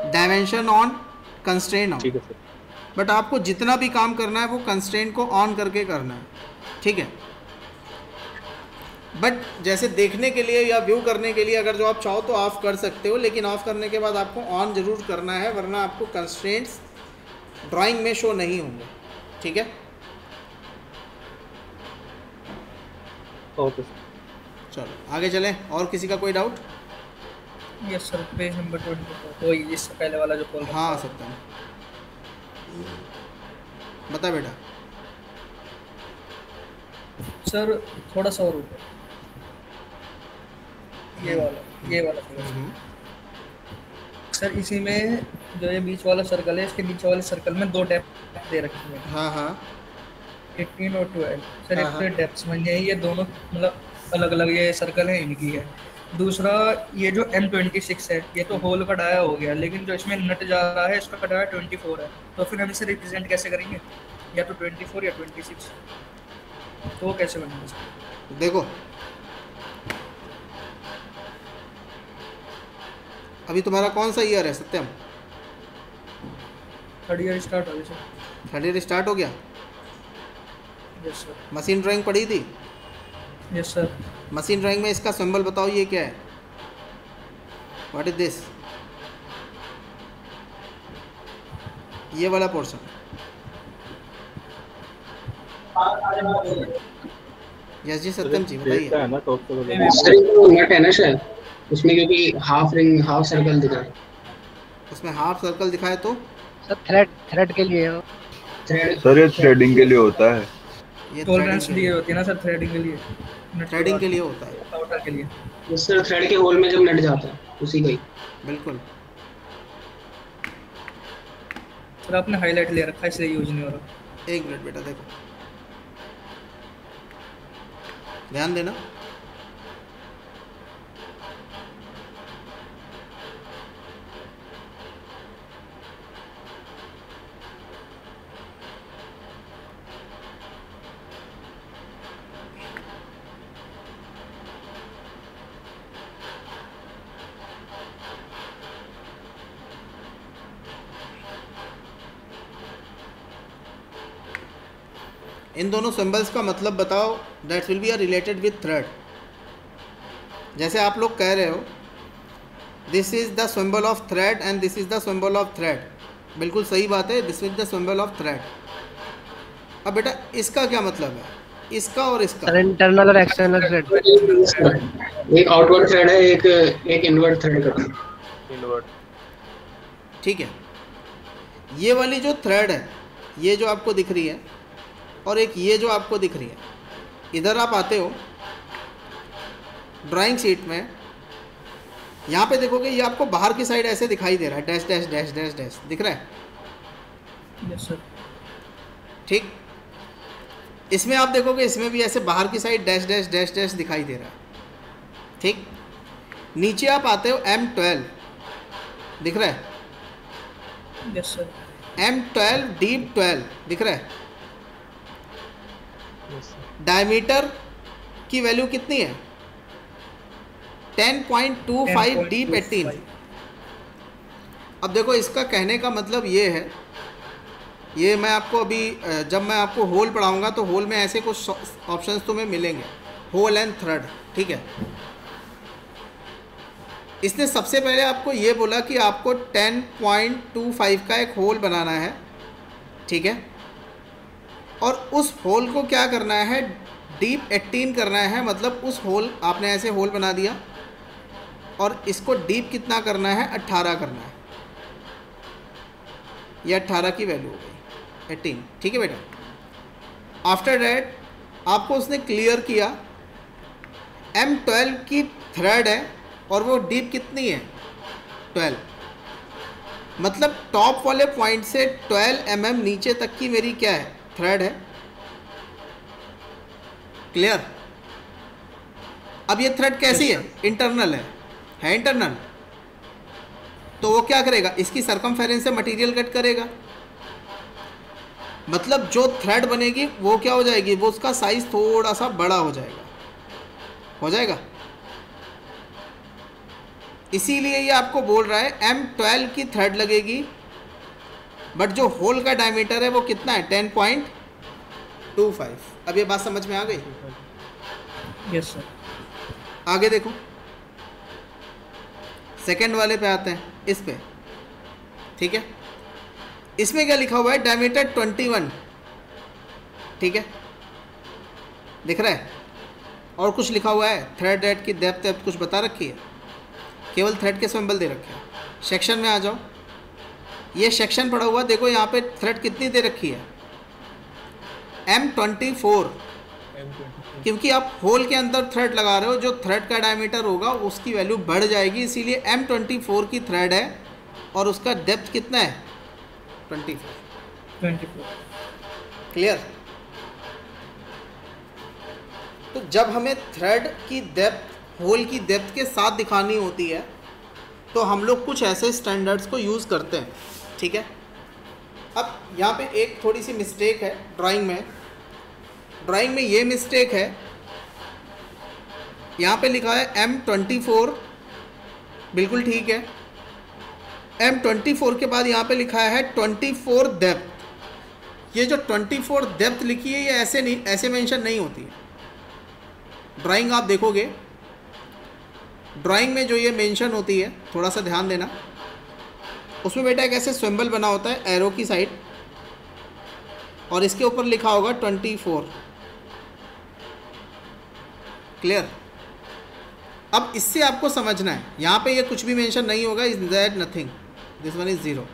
A: डायमेंशन ऑन, कंस्ट्रेंट ऑन,
D: ठीक है सर।
A: बट आपको जितना भी काम करना है वो कंस्ट्रेंट को ऑन करके करना है, ठीक है। बट जैसे देखने के लिए या व्यू करने के लिए अगर जो आप चाहो तो ऑफ कर सकते हो, लेकिन ऑफ करने के बाद आपको ऑन ज़रूर करना है, वरना आपको कंस्ट्रेंट्स ड्राइंग में शो नहीं होंगे, ठीक है।
D: ओके,
A: चलो आगे चलें। और किसी का कोई doubt?
C: Yes sir, page number 24, वही इससे पहले वाला जो कॉल।
A: हाँ सत्यम, बता बेटा।
C: सर थोड़ा सा और ऊपर, ये वाला सर, इसी में जो ये बीच वाला सर्कल है, इसके नीचे वाले सर्कल में 2 डेप्थ दे रखी है।
A: हाँ हाँ,
C: 18 और 12 सर, एक तो डेप्थ्स में ये दोनों मतलब अलग अलग ये सर्कल है, इनकी है। दूसरा ये जो M26 है, ये तो होल का डाया हो गया, लेकिन जो इसमें नट जा रहा है इसका डाया 24 है, तो फिर हम इसे रिप्रेजेंट कैसे करेंगे? या तो 24 या 26, तो वो कैसे बनेगा?
A: देखो अभी तुम्हारा कौन सा ईयर है सत्यम?
C: 3rd ईयर स्टार्ट हो गया सर।
A: 3rd ईयर स्टार्ट हो गया।
C: Yes sir.
A: मशीन ड्राइंग पढ़ी थी?
C: Yes sir.
A: मशीन ड्राइंग में इसका सिंबल बताओ, ये क्या है? What is this? ये वाला पोर्शन। यस जी सत्यम जी बताइए।
D: है ना टॉप पे
G: सर वो नट है ना सर उसमें, क्योंकि हाफ रिंग हाफ सर्कल दिखा है,
A: उसमें हाफ सर्कल दिखाए तो
H: सर थ्रेड के लिए हो।
F: सर ये थ्रेडिंग के लिए होता है।
A: ये
C: टॉलरेंस लिए होती है ना सर, थ्रेडिंग के लिए,
A: थ्रेडिंग के लिए होता है।
C: आउटर के लिए।
G: उस सर थ्रेड के होल में जब नट जाता है उसी का ही।
A: बिल्कुल।
C: सर आपने हाईलाइट ले रखा है इसलिए यूज नहीं हो रहा।
A: एक मिनट बेटा, देखो ध्यान देना। इन दोनों सिंबल्स का मतलब बताओ। That will be are related with thread. जैसे आप लोग कह रहे हो this is the symbol of thread and this is the symbol of thread, बिल्कुल सही बात है, this is the symbol of thread. अब बेटा इसका क्या मतलब है, इसका और इसका?
H: इंटरनल और एक्सटर्नल थ्रेड।
G: एक आउटवर्ड थ्रेड है, एक इनवर्ड थ्रेड का।
D: इनवर्ट।
A: ठीक है, ये वाली जो थ्रेड है, ये जो आपको दिख रही है, और एक ये जो आपको दिख रही है, इधर आप आते हो ड्राइंग शीट में, यहाँ पे देखोगे ये आपको बाहर की साइड ऐसे दिखाई दे रहा है, dash dash dash dash dash दिख रहा है।
C: Yes sir.
A: ठीक, इसमें आप देखोगे इसमें भी ऐसे बाहर की side dash dash dash dash दिखाई दे रहा है। ठीक, नीचे आप आते हो M12 दिख रहा है।
C: Yes sir.
A: M12 डीप 12 दिख रहा है। डायमीटर की वैल्यू कितनी है? 10.25 डीप 18। अब देखो इसका कहने का मतलब ये है, ये मैं आपको अभी जब मैं आपको होल पढ़ाऊंगा तो होल में ऐसे कुछ ऑप्शंस तुम्हें मिलेंगे, होल एंड थ्रेड। ठीक है, इसने सबसे पहले आपको ये बोला कि आपको 10.25 का एक होल बनाना है। ठीक है, और उस होल को क्या करना है, डीप 18 करना है। मतलब उस होल, आपने ऐसे होल बना दिया और इसको डीप कितना करना है, 18 करना है। ये 18 की वैल्यू हो गई 18। ठीक है बेटा, आफ्टर डैट आपको उसने क्लियर किया M12 की थ्रेड है और वो डीप कितनी है, 12। मतलब टॉप वाले पॉइंट से 12 mm नीचे तक की मेरी क्या है, थ्रेड है। क्लियर? अब ये थ्रेड कैसी है, इंटरनल है इंटरनल। तो वो क्या करेगा, इसकी सरकमफेरेंस से मटेरियल कट करेगा। मतलब जो थ्रेड बनेगी वो क्या हो जाएगी, वो उसका साइज थोड़ा सा बड़ा हो जाएगा। इसीलिए ये आपको बोल रहा है M12 की थ्रेड लगेगी, बट जो होल का डायमीटर है वो कितना है, 10.25। अब ये बात समझ में आ गई?
C: Yes sir.
A: आगे देखो, सेकंड वाले पे आते हैं, इस पे। ठीक है, इसमें क्या लिखा हुआ है, डायमीटर 21। ठीक है, दिख रहा है? और कुछ लिखा हुआ है, थ्रेड हेड की डेप्थ कुछ बता रखी है, केवल थ्रेड के सिंबल दे रखे हैं। सेक्शन में आ जाओ, ये सेक्शन पड़ा हुआ, देखो यहाँ पे थ्रेड कितनी दे रखी है, M24। क्योंकि आप होल के अंदर थ्रेड लगा रहे हो, जो थ्रेड का डायमीटर होगा उसकी वैल्यू बढ़ जाएगी, इसीलिए M24 की थ्रेड है और उसका डेप्थ कितना है, 24। क्लियर? तो जब हमें थ्रेड की डेप्थ होल की डेप्थ के साथ दिखानी होती है तो हम लोग कुछ ऐसे स्टैंडर्ड्स को यूज़ करते हैं। ठीक है, अब यहाँ पे एक थोड़ी सी मिस्टेक है ड्राइंग में ये मिस्टेक है, यहाँ पे लिखा है M24, बिल्कुल ठीक है। M24 के बाद यहाँ पे लिखा है 24 डेप्थ। ये जो 24 डेप्थ लिखी है ये ऐसे नहीं, ऐसे मेंशन नहीं होती है। ड्राइंग आप देखोगे, ड्राइंग में जो ये मेंशन होती है, थोड़ा सा ध्यान देना, उसमें बेटा एक ऐसे सिंबल बना होता है एरो की साइड, और इसके ऊपर लिखा होगा 24। क्लियर? अब इससे आपको समझना है, यहाँ पे ये कुछ भी मेंशन नहीं होगा, is that nothing, this one is 0।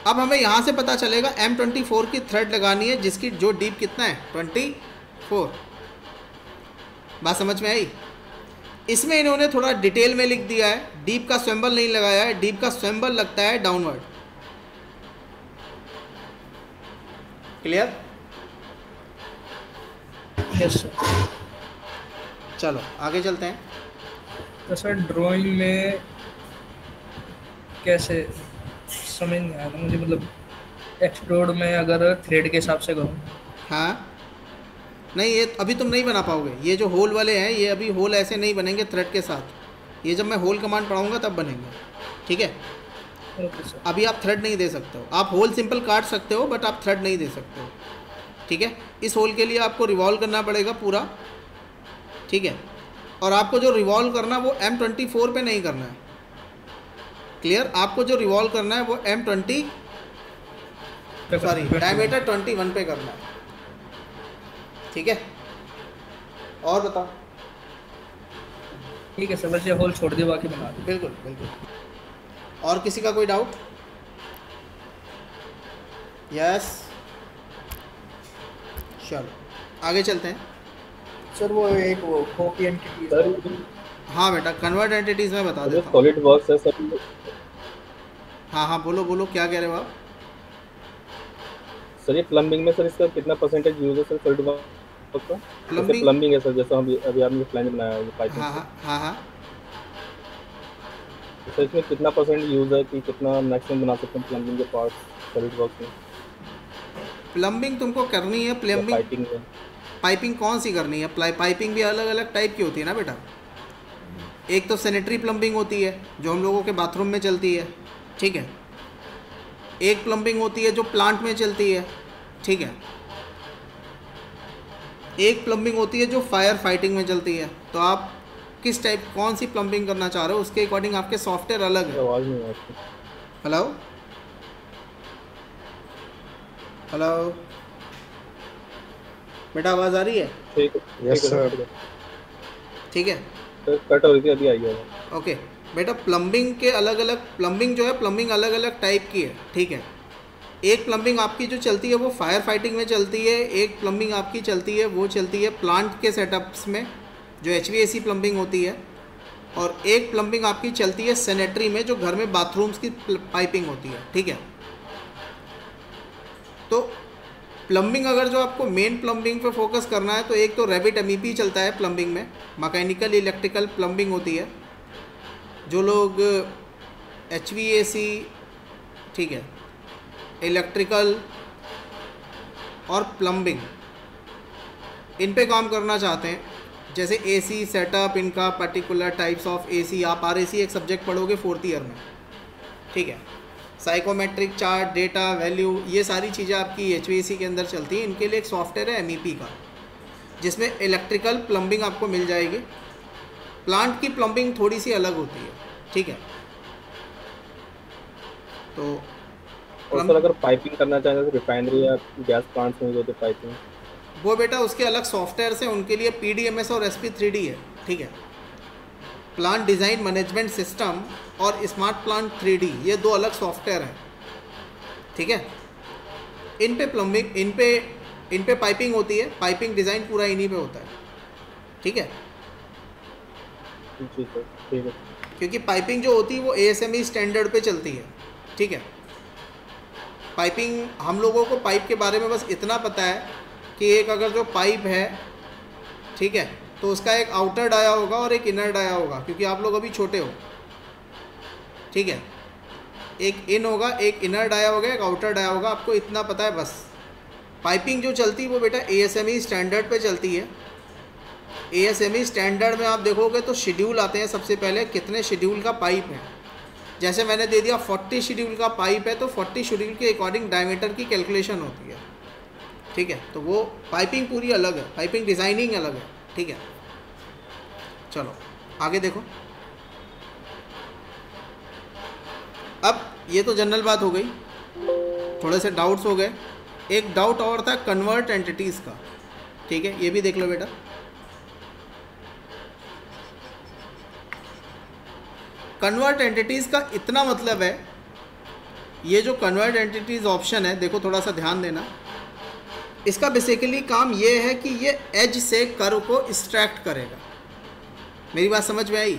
A: अब हमें यहाँ से पता चलेगा M24 की थ्रेड लगानी है जिसकी जो डीप कितना है, 24। बात समझ में आई? इसमें इन्होंने थोड़ा डिटेल में लिख दिया है, डीप का सिंबल नहीं लगाया है, डीप का सिंबल लगता है डाउनवर्ड। क्लियर?
C: Yes sir.
A: चलो आगे चलते हैं।
C: तो सर ड्राइंग में कैसे समझ नहीं आया था मुझे, मतलब एक्सप्लोर में अगर थ्रेड के हिसाब से करूँ।
A: हाँ नहीं, ये अभी तुम नहीं बना पाओगे। ये जो होल वाले हैं ये अभी होल ऐसे नहीं बनेंगे थ्रेड के साथ। ये जब मैं होल कमांड पढ़ाऊँगा तब बनेंगे, ठीक है?
C: Okay sir.
A: अभी आप थ्रेड नहीं दे सकते हो। आप होल सिंपल काट सकते हो बट आप थ्रेड नहीं दे सकते हो, ठीक है? इस होल के लिए आपको रिवॉल्व करना पड़ेगा पूरा, ठीक है? और आपको जो रिवॉल्व करना है वो M24 पे नहीं करना है, क्लियर? आपको जो रिवॉल्व करना है वो डायमीटर 21 पे करना है, ठीक है? और बताओ।
C: ठीक है सर, बस ये होल छोड़ दिया, बाकी बना दो।
A: बिल्कुल बिल्कुल। और किसी का कोई डाउट? यस, चलो आगे चलते हैं।
C: सर वो एक वो कॉपी एंटिटी
D: सर
A: हाँ बेटा, कन्वर्ट एंटिटीज में बता
D: जो
A: देता हूँ।
D: सॉलिड वर्क्स है सर,
A: हाँ हाँ बोलो बोलो, क्या कह रहे हो आप?
D: सर ये प्लम्बिंग में सर इसका कितना परसेंटेज यूज है सर सॉलिड वर्क्स का?
A: प्लम्बिंग
D: प्लम्बिंग है सर, जैसा हम अभी आपने प्लान बनाया है पाइपिंग,
A: हाँ हाँ हाँ हाँ।
D: सर इसमें कितना परसेंट यूज है कि कितना मैक्सिमम बना सकते हैं प्लम्बिंग के पार्ट्स सॉलिड वर्क्स में?
A: प्लम्बिंग तुमको करनी है। प्लम्बिंग
D: पाइपिंग में
A: पाइपिंग कौन सी करनी है? पाइपिंग भी अलग अलग टाइप की होती है ना बेटा। एक तो सैनिटरी प्लम्बिंग होती है जो हम लोगों के बाथरूम में चलती है, ठीक है? एक प्लम्बिंग होती है जो प्लांट में चलती है, ठीक है? एक प्लम्बिंग होती है जो फायर फाइटिंग में चलती है। तो आप किस टाइप, कौन सी प्लम्बिंग करना चाह रहे हो उसके अकॉर्डिंग आपके सॉफ्टवेयर अलग है।
D: आवाज़ नहीं आती।
A: हेलो हेलो बेटा, आवाज़ आ रही है?
D: ठीक है, यस सर,
A: ठीक है,
D: कट हो रही थी, अभी आई है।
A: ओके बेटा। प्लम्बिंग के अलग अलग, प्लम्बिंग जो है प्लम्बिंग अलग अलग टाइप की है, ठीक है? एक प्लम्बिंग आपकी जो चलती है वो फायर फाइटिंग में चलती है, एक प्लम्बिंग आपकी चलती है वो चलती है प्लांट के सेटअप्स में जो HVAC प्लम्बिंग होती है, और एक प्लम्बिंग आपकी चलती है सैनिटरी में जो घर में बाथरूम्स की पाइपिंग होती है, ठीक है? तो प्लम्बिंग अगर जो आपको मेन प्लम्बिंग पे फोकस करना है तो एक तो रैबिट MEP चलता है प्लम्बिंग में, मैकेनिकल इलेक्ट्रिकल प्लम्बिंग होती है। जो लोग HVAC, ठीक है, इलेक्ट्रिकल और प्लम्बिंग इन पे काम करना चाहते हैं, जैसे AC सेटअप, इनका पर्टिकुलर टाइप्स ऑफ AC, आप RAC एक सब्जेक्ट पढ़ोगे 4th ईयर में, ठीक है? साइकोमेट्रिक चार्ट, डेटा वैल्यू, ये सारी चीज़ें आपकी HVAC के अंदर चलती हैं। इनके लिए एक सॉफ्टवेयर है MEP का जिसमें इलेक्ट्रिकल प्लम्बिंग आपको मिल जाएगी। प्लांट की प्लम्बिंग थोड़ी सी अलग होती है, ठीक है? तो
D: और सर अगर पाइपिंग करना चाहें तो रिफाइनरी या गैस प्लांट्स में जो होते पाइपिंग,
A: वो बेटा उसके अलग सॉफ्टवेयर हैं, उनके लिए PDMS और SP3D है, ठीक है? प्लांट डिज़ाइन मैनेजमेंट सिस्टम और स्मार्ट प्लांट 3D, ये दो अलग सॉफ्टवेयर हैं, ठीक है? इन पे प्लम्बिंग, इन पे पाइपिंग होती है। पाइपिंग डिज़ाइन पूरा इन्हीं पे होता है, ठीक है?
D: जी सर, ठीक है।
A: क्योंकि पाइपिंग जो होती है वो ASME स्टैंडर्ड पे चलती है, ठीक है? पाइपिंग, हम लोगों को पाइप के बारे में बस इतना पता है कि एक अगर जो पाइप है, ठीक है, तो उसका एक आउटर डाया होगा और एक इनर डाया होगा, क्योंकि आप लोग अभी छोटे हो, ठीक है? एक इन होगा, एक इनर डाया होगा, एक आउटर डाया होगा, आपको इतना पता है बस। पाइपिंग जो चलती है वो बेटा ASME स्टैंडर्ड पे चलती है। ASME स्टैंडर्ड में आप देखोगे तो शेड्यूल आते हैं सबसे पहले, कितने शेड्यूल का पाइप है। जैसे मैंने दे दिया 40 शेड्यूल का पाइप है तो 40 शेड्यूल के अकॉर्डिंग डायमीटर की कैलकुलेशन होती है, ठीक है? तो वो पाइपिंग पूरी अलग है, पाइपिंग डिज़ाइनिंग अलग है, ठीक है? चलो आगे देखो। अब ये तो जनरल बात हो गई, थोड़े से डाउट्स हो गए। एक डाउट और था कन्वर्ट एंटिटीज़ का, ठीक है? ये भी देख लो बेटा। कन्वर्ट एंटिटीज़ का इतना मतलब है, ये जो कन्वर्ट एंटिटीज़ ऑप्शन है, देखो थोड़ा सा ध्यान देना, इसका बेसिकली काम ये है कि ये एज से कर्व को एक्सट्रैक्ट करेगा। मेरी बात समझ में आई?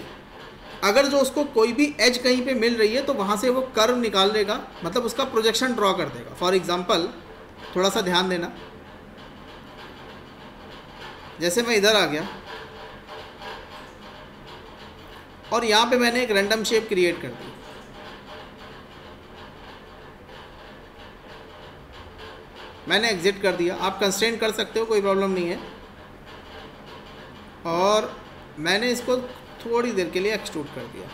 A: अगर जो उसको कोई भी एज कहीं पे मिल रही है तो वहाँ से वो कर्व निकाल देगा, मतलब उसका प्रोजेक्शन ड्रॉ कर देगा। फॉर एग्जांपल थोड़ा सा ध्यान देना। जैसे मैं इधर आ गया और यहाँ पे मैंने एक रैंडम शेप क्रिएट कर दी, मैंने एग्जिट कर दिया। आप कंस्ट्रेंट कर सकते हो, कोई प्रॉब्लम नहीं है। और मैंने इसको थोड़ी देर के लिए एक्सट्रूड कर दिया।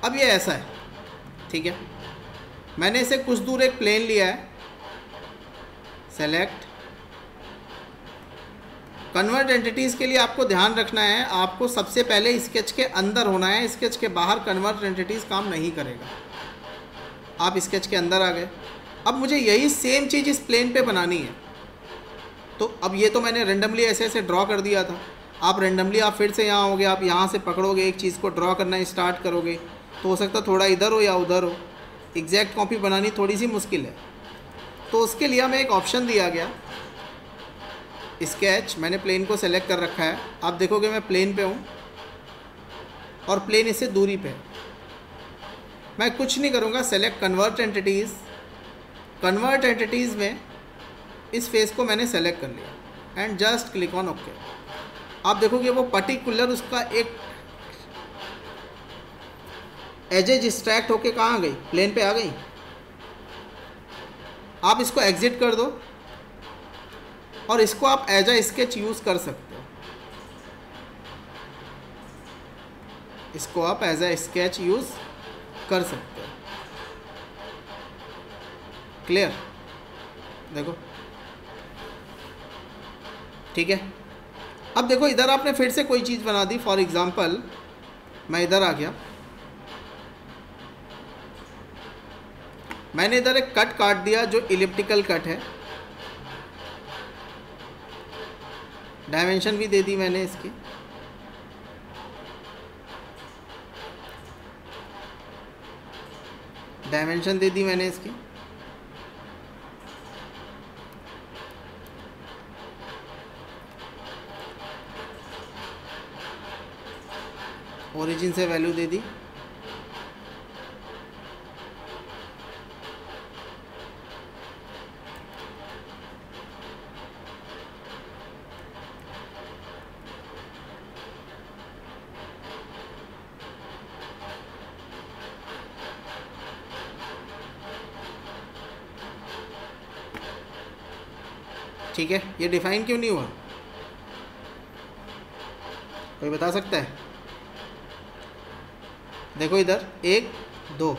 A: अब ये ऐसा है, ठीक है। मैंने इसे कुछ दूर एक प्लेन लिया है, सेलेक्ट। कन्वर्ट एंटिटीज़ के लिए आपको ध्यान रखना है, आपको सबसे पहले स्केच के अंदर होना है, स्केच के बाहर कन्वर्ट एंटिटीज़ काम नहीं करेगा। आप स्केच के अंदर आ गए। अब मुझे यही सेम चीज़ इस प्लेन पे बनानी है। तो अब ये तो मैंने रेंडमली ऐसे ऐसे ड्रॉ कर दिया था। आप रेंडमली आप फिर से यहाँ आओगे, आप यहाँ से पकड़ोगे, एक चीज़ को ड्रॉ करना स्टार्ट करोगे, तो हो सकता है थोड़ा इधर हो या उधर हो। एग्जैक्ट कॉपी बनानी थोड़ी सी मुश्किल है। तो उसके लिए हमें एक ऑप्शन दिया गया, स्केच। मैंने प्लेन को सेलेक्ट कर रखा है। आप देखोगे मैं प्लेन पे हूँ और प्लेन इससे दूरी पे। मैं कुछ नहीं करूँगा, select convert entities. Convert entities में इस फेस को मैंने सेलेक्ट कर लिया and just click on okay. आप देखोगे वो पर्टिकुलर उसका एक एजेज एक्सट्रैक्ट होके कहाँ आ गई, प्लेन पे आ गई। आप इसको एग्जिट कर दो और इसको आप एज अ स्केच यूज़ कर सकते हो। इसको आप एज अ स्केच यूज़ कर सकते हो। क्लियर? देखो, ठीक है। अब देखो इधर आपने फिर से कोई चीज़ बना दी। फॉर एग्जांपल मैं इधर आ गया, मैंने इधर एक कट काट दिया जो इलिप्टिकल कट है। डायमेंशन भी दे दी मैंने इसकी। डायमेंशन दे दी मैंने इसकी। ओरिजिन से वैल्यू दे दी। ठीक है, ये डिफाइन क्यों नहीं हुआ, कोई बता सकता है? देखो इधर 1 2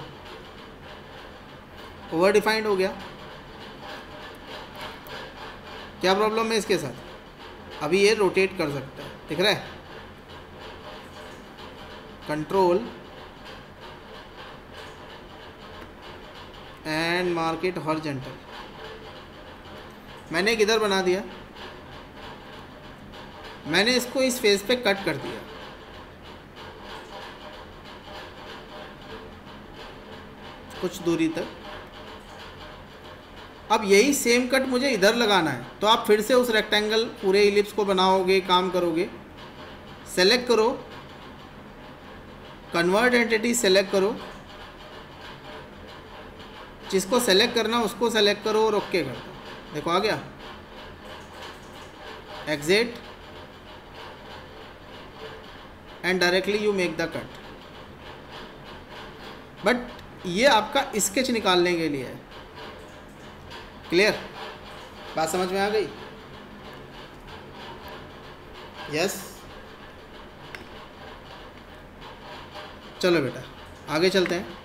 A: ओवर डिफाइंड हो गया। क्या प्रॉब्लम है इसके साथ? अभी ये रोटेट कर सकता है, दिख रहा है? Control and mark it horizontal. मैंने एक इधर बना दिया, मैंने इसको इस फेस पे कट कर दिया। कुछ दूरी तक। अब यही सेम कट मुझे इधर लगाना है, तो आप फिर से उस रेक्टेंगल पूरे इलिप्स को बनाओगे, काम करोगे। सेलेक्ट करो, कन्वर्ट एंटिटी सेलेक्ट करो, जिसको सेलेक्ट करना उसको सेलेक्ट करो और ओके कर दो। देखो आ गया। Exit and directly you make the cut. But ये आपका स्केच निकालने के लिए है। क्लियर? बात समझ में आ गई? यस। चलो बेटा आगे चलते हैं।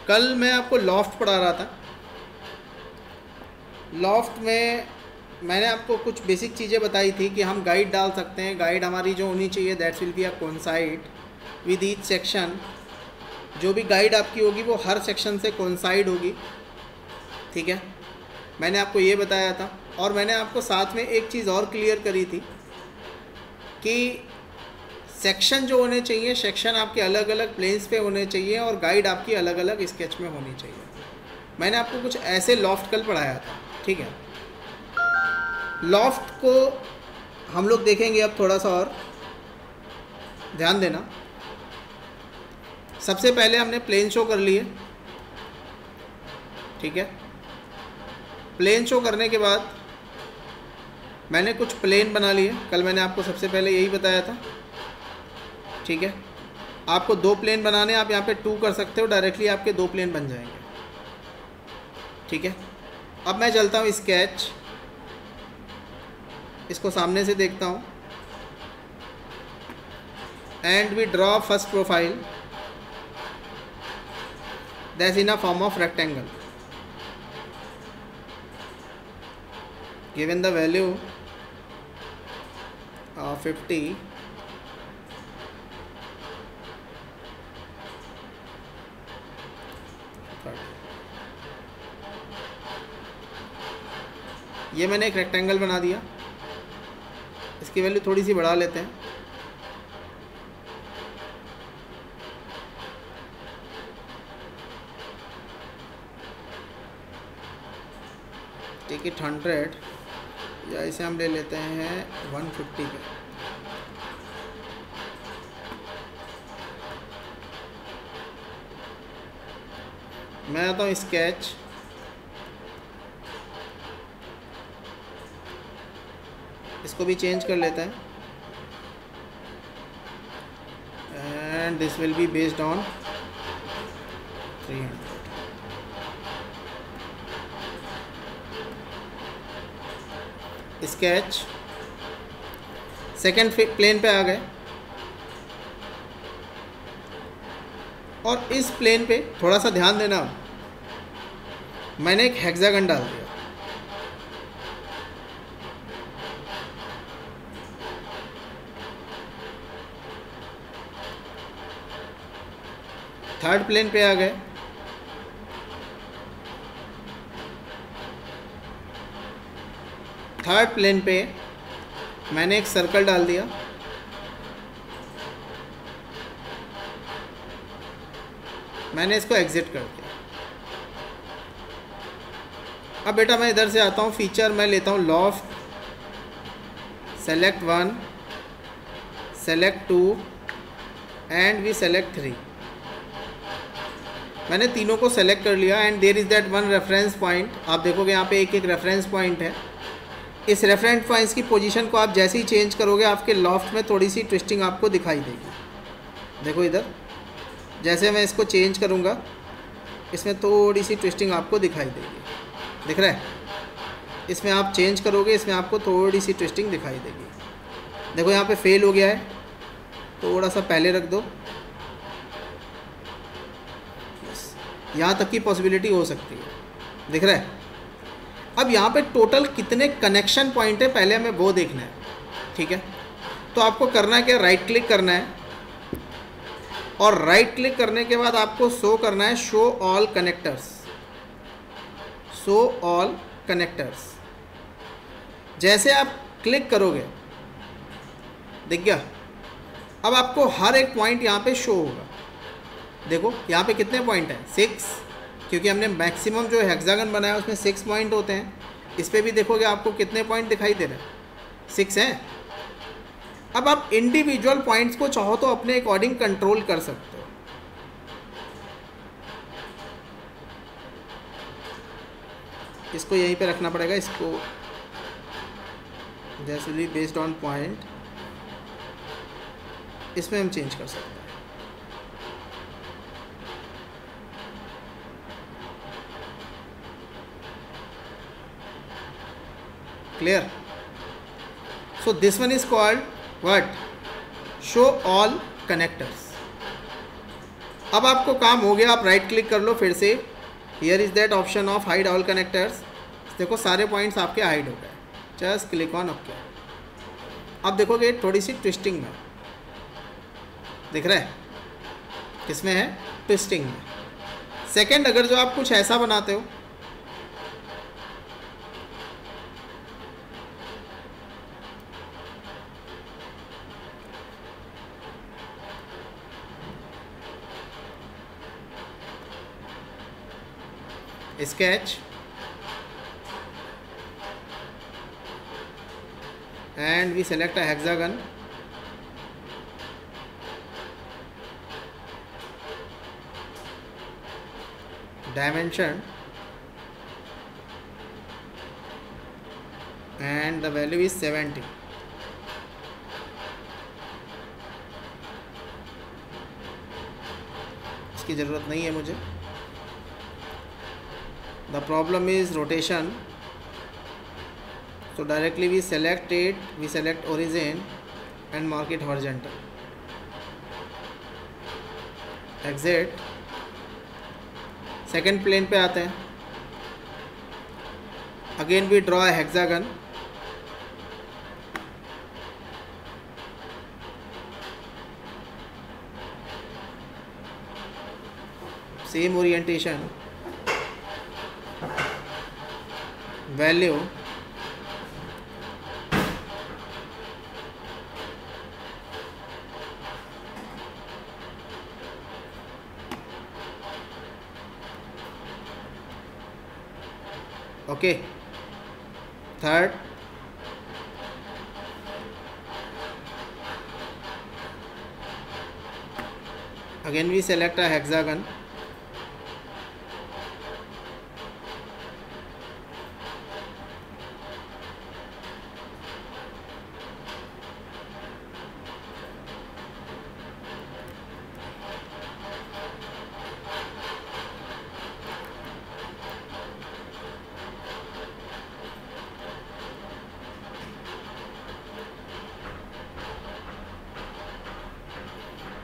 A: कल मैं आपको लॉफ्ट पढ़ा रहा था। लॉफ्ट में मैंने आपको कुछ बेसिक चीज़ें बताई थी कि हम गाइड डाल सकते हैं। गाइड हमारी जो होनी चाहिए that's will be a coincide with each section. जो भी गाइड आपकी होगी वो हर सेक्शन से कोइंसाइड होगी, ठीक है? मैंने आपको ये बताया था। और मैंने आपको साथ में एक चीज़ और क्लियर करी थी कि सेक्शन जो होने चाहिए, सेक्शन आपके अलग अलग प्लेन्स पे होने चाहिए और गाइड आपकी अलग अलग स्केच में होनी चाहिए। मैंने आपको कुछ ऐसे लॉफ्ट कल पढ़ाया था, ठीक है। लॉफ्ट को हम लोग देखेंगे अब थोड़ा सा और ध्यान देना। सबसे पहले हमने प्लेन शो कर लिए, ठीक है। प्लेन शो करने के बाद मैंने कुछ प्लेन बना लिए, कल मैंने आपको सबसे पहले यही बताया था, ठीक है। आपको 2 प्लेन बनाने, आप यहाँ पे 2 कर सकते हो, डायरेक्टली आपके 2 प्लेन बन जाएंगे, ठीक है। अब मैं चलता हूँ स्केच, इसको सामने से देखता हूँ and we draw first profile that's in a form of rectangle given the value of 50 ये मैंने एक रेक्टेंगल बना दिया, इसकी वैल्यू थोड़ी सी बढ़ा लेते हैं। टेक इट 100 या इसे हम ले लेते हैं 150 पे। मैं आता हूँ स्केच, इसको भी चेंज कर लेते हैं and this will be based on 300। Sketch second plane पे आ गए और इस प्लेन पे थोड़ा सा ध्यान देना, मैंने एक हेक्सागन डाल दिया। थर्ड प्लेन पे आ गए, थर्ड प्लेन पे मैंने एक सर्कल डाल दिया। मैंने इसको एग्जिट कर दिया। अब बेटा मैं इधर से आता हूँ फीचर, मैं लेता हूँ loft, select 1, select 2 and we select 3। मैंने तीनों को सेलेक्ट कर लिया and there is that one reference point. आप देखोगे यहाँ पे एक एक रेफरेंस पॉइंट है। इस रेफरेंस पॉइंट्स की पोजीशन को आप जैसे ही चेंज करोगे आपके लॉफ्ट में थोड़ी सी ट्विस्टिंग आपको दिखाई देगी। देखो इधर जैसे मैं इसको चेंज करूँगा इसमें थोड़ी सी ट्विस्टिंग आपको दिखाई देगी, दिख रहा है। इसमें आप चेंज करोगे इसमें आपको थोड़ी सी ट्विस्टिंग दिखाई देगी। देखो यहाँ पे फेल हो गया है, थोड़ा सा पहले रख दो, यहाँ तक की पॉसिबिलिटी हो सकती है, दिख रहा है। अब यहाँ पे टोटल कितने कनेक्शन पॉइंट है पहले हमें वो देखना है, ठीक है। तो आपको करना है क्या, राइट क्लिक करना है और राइट क्लिक करने के बाद आपको शो करना है show all connectors, show all connectors. जैसे आप क्लिक करोगे दिख गया। अब आपको हर एक पॉइंट यहाँ पे शो होगा। देखो यहाँ पे कितने पॉइंट हैं, 6, क्योंकि हमने मैक्सिमम जो हेक्सागन बनाया उसमें 6 पॉइंट होते हैं। इस पर भी देखोगे आपको कितने पॉइंट दिखाई दे रहे हैं, 6 हैं। अब आप इंडिविजुअल पॉइंट्स को चाहो तो अपने अकॉर्डिंग कंट्रोल कर सकते हो। इसको यहीं पे रखना पड़ेगा, इसको जैसे भी बेस्ड ऑन पॉइंट इसमें हम चेंज कर सकते हैं। Clear? So this one is called what? Show all connectors. अब आपको काम हो गया, आप राइट क्लिक कर लो फिर से। Here is that option of hide all connectors. देखो सारे पॉइंट्स आपके हाइड हो गए, जस्ट क्लिक ऑन ओके। अब देखोगे थोड़ी सी ट्विस्टिंग में, दिख रहा है, किसमें है, ट्विस्टिंग में। सेकंड, अगर जो आप कुछ ऐसा बनाते हो sketch and we select a hexagon. Dimension and the value is 70. इसकी ज़रूरत नहीं है मुझे. The problem is rotation. So directly we select it, we select origin and mark it horizontal. Exit. Second plane पे आते हैं. Again we draw a hexagon. Same orientation, value, okay. Third, again we select a hexagon.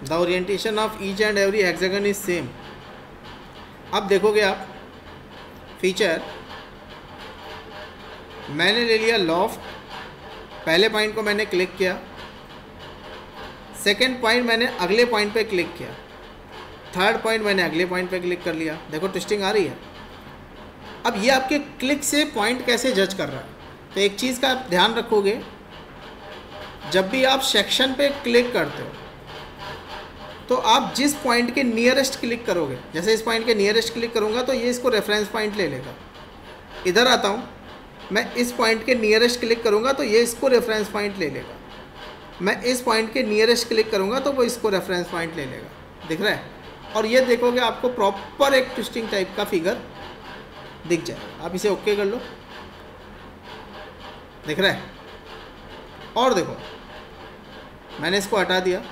A: The orientation of each and every hexagon is same. अब देखोगे आप feature, मैंने ले लिया loft. पहले पॉइंट को मैंने क्लिक किया, सेकेंड पॉइंट मैंने अगले पॉइंट पे क्लिक किया, थर्ड पॉइंट मैंने अगले पॉइंट पे क्लिक कर लिया. देखो ट्विस्टिंग आ रही है. अब ये आपके क्लिक से पॉइंट कैसे जज कर रहा है. तो एक चीज़ का आप ध्यान रखोगे, जब भी आप सेक्शन पे क्लिक करते हो तो आप जिस पॉइंट के नियरेस्ट क्लिक करोगे, जैसे इस पॉइंट के नियरेस्ट क्लिक करूँगा तो ये इसको रेफरेंस पॉइंट ले लेगा. इधर आता हूँ, मैं इस पॉइंट के नियरेस्ट क्लिक करूँगा तो ये इसको रेफरेंस पॉइंट ले लेगा. मैं इस पॉइंट के नियरेस्ट क्लिक करूँगा तो वो इसको रेफरेंस पॉइंट ले लेगा. दिख रहा है. और ये देखोगे आपको प्रॉपर एक ट्विस्टिंग टाइप का फिगर दिख जाए. आप इसे ओके कर लो. दिख रहा है. और देखो मैंने इसको हटा दिया,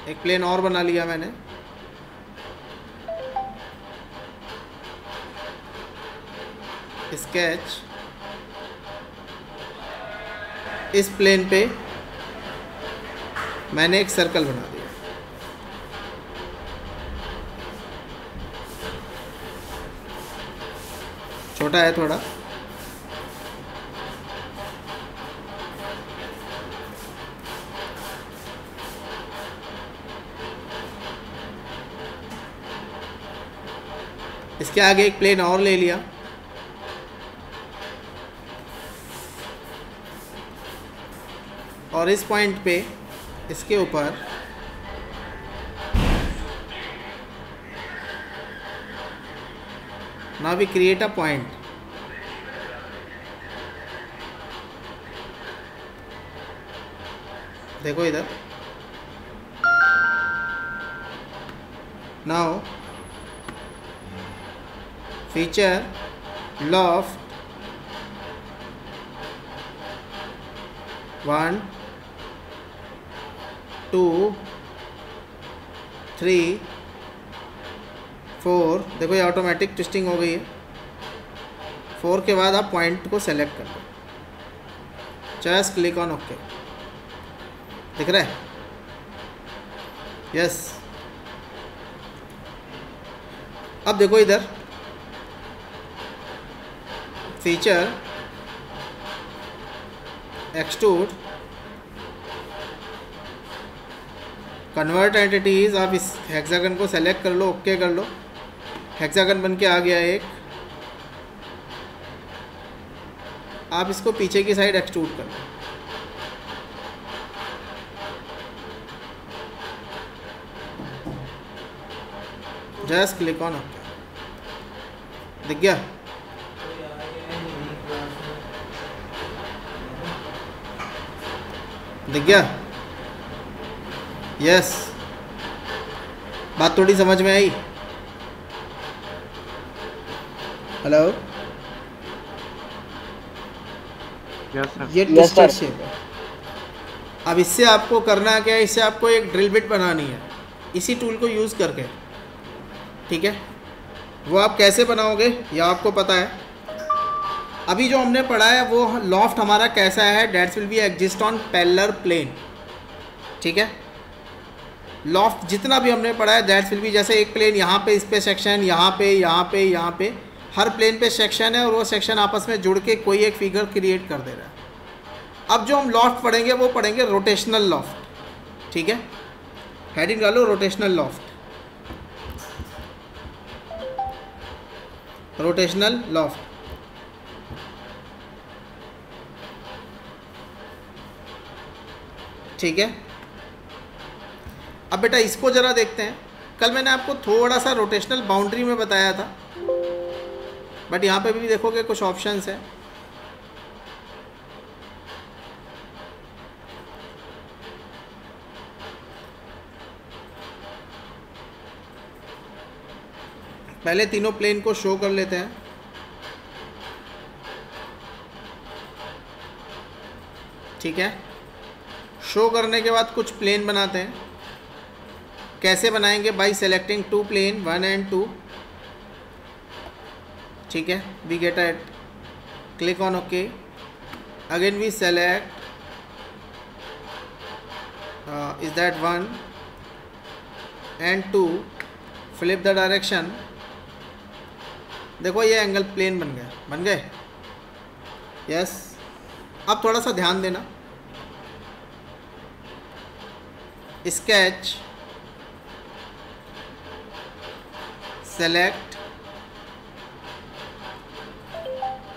A: एक प्लेन और बना लिया मैंने. स्केच, इस प्लेन पे मैंने एक सर्कल बना दिया. छोटा है थोड़ा. इसके आगे एक प्लेन और ले लिया. और इस पॉइंट पे इसके ऊपर now we create a point. देखो इधर. Now feature, loft, 1 2 3 4. देखो ये ऑटोमेटिक ट्विस्टिंग हो गई है. 4 के बाद आप पॉइंट को सेलेक्ट कर लो. Just click on okay. दिख रहा है. यस. अब देखो इधर फीचर, एक्सट्रूड, कन्वर्ट एंटिटीज. आप इस हेक्सागन को सेलेक्ट कर लो, ओके कर लो. हेक्सागन बन के आ गया एक. आप इसको पीछे की साइड एक्सट्रूड कर लो. Just click on okay. दिख गया? दिख गया? यस। बात थोड़ी समझ में आई? Hello,
E: yes sir.
A: ये ट्विस्टेड शेप है। अब इससे आपको करना क्या है, इससे आपको एक ड्रिल बिट बनानी है इसी टूल को यूज़ करके, ठीक है? वो आप कैसे बनाओगे ये आपको पता है। अभी जो हमने पढ़ा है वो लॉफ्ट हमारा कैसा है, that's will be exist on parallel plane, ठीक है? लॉफ्ट जितना भी हमने पढ़ा है दैट्स विल बी, जैसे एक प्लेन यहाँ पे, इस पे सेक्शन, यहाँ पे, यहाँ पे, यहाँ पे, हर प्लेन पे सेक्शन है और वो सेक्शन आपस में जुड़ के कोई एक फिगर क्रिएट कर दे रहा है। अब जो हम लॉफ्ट पढ़ेंगे वो पढ़ेंगे रोटेशनल लॉफ्ट, ठीक है? हेडिंग डालो रोटेशनल लॉफ्ट। रोटेशनल लॉफ्ट, ठीक है? अब बेटा इसको ज़रा देखते हैं। कल मैंने आपको थोड़ा सा रोटेशनल बाउंड्री में बताया था, बट यहाँ पे भी देखोगे कुछ ऑप्शंस हैं। पहले तीनों प्लेन को शो कर लेते हैं। ठीक है, शो करने के बाद कुछ प्लेन बनाते हैं। कैसे बनाएंगे? By selecting two plane 1 and 2, ठीक है? We get at, click on okay, again we select is that 1 and 2, flip the direction. देखो ये एंगल प्लेन बन गए। यस। अब थोड़ा सा ध्यान देना, स्केच, सेलेक्ट,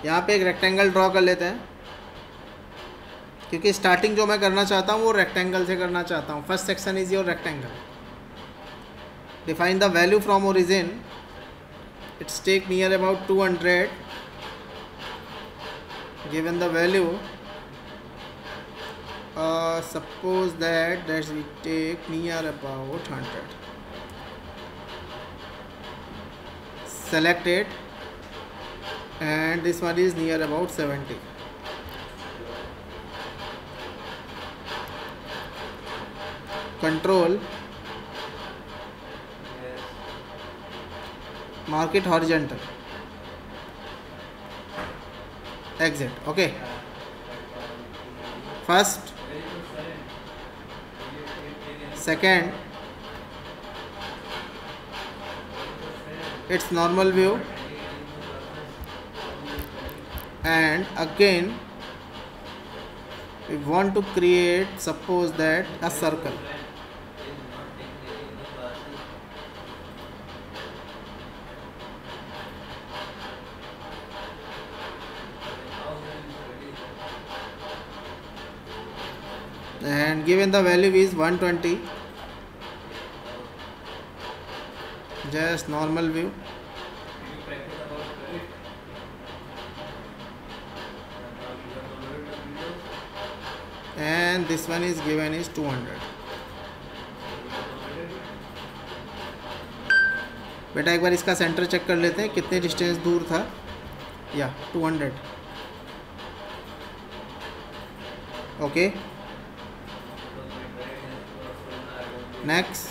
A: यहाँ पे एक रेक्टेंगल ड्रॉ कर लेते हैं, क्योंकि स्टार्टिंग जो मैं करना चाहता हूँ वो रेक्टेंगल से करना चाहता हूँ। First section is your rectangle. Define the value from origin, it's take near about 200, given the value, suppose that we take near about 100, select it, and this one is near about 70. Control, mark it horizontal, exit. Okay, first, second, it's normal view, and again we want to create, suppose that, a circle. And given the value is 120, just normal view, and this one is given is 200. बेटा एक बार इसका centre check कर लेते हैं कितने distance दूर था। या 200। Okay, next,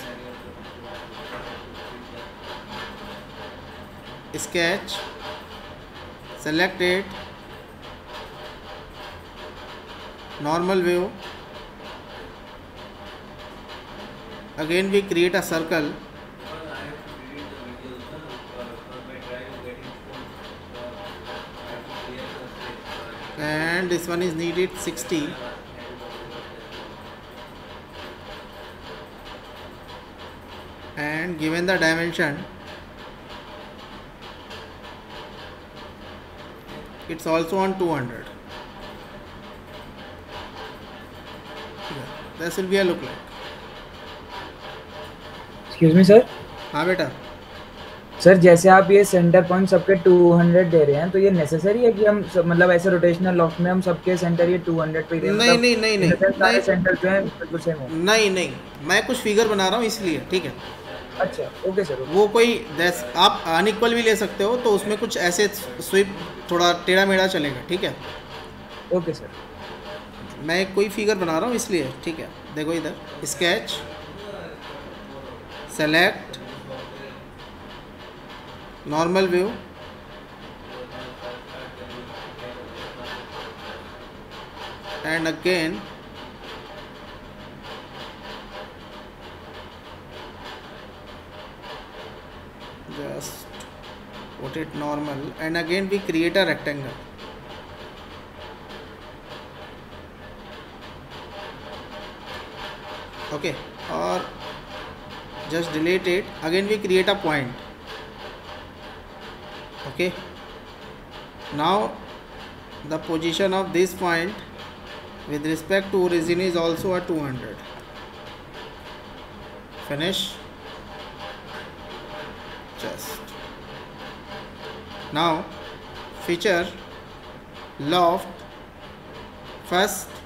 A: sketch, select it, normal view, again we create a circle, and this one is needed 60, and given the dimension, it's also on 200. This will be a look like.
C: Excuse me sir.
A: हाँ बेटा,
I: sir जैसे आप ये centre point सबके 200 दे रहे हैं तो ये नेसेसरी है कि हम मतलब ऐसे रोटेशनल लॉफ्ट में हम सबके सेंटर ये 200 पे दें?
A: नहीं नहीं नहीं नहीं
I: सारे
A: नहीं
I: सेंटर जो है बिल्कुल सेम हो?
A: नहीं नहीं, मैं कुछ फिगर बना रहा हूँ इसलिए, ठीक है।
I: अच्छा ओके सर।
A: वो कोई आप अनइक्वल भी ले सकते हो, तो उसमें कुछ ऐसे स्वीप थोड़ा टेढ़ा मेढ़ा चलेगा, ठीक है।
I: Okay sir.
A: मैं कोई फिगर बना रहा हूँ इसलिए, ठीक है। देखो इधर sketch, select, normal view, and again just put it normal, and again we create a rectangle. Okay, or just delete it. Again we create a point. Okay, now the position of this point with respect to origin is also a 200. Finish. Just now feature loft, first,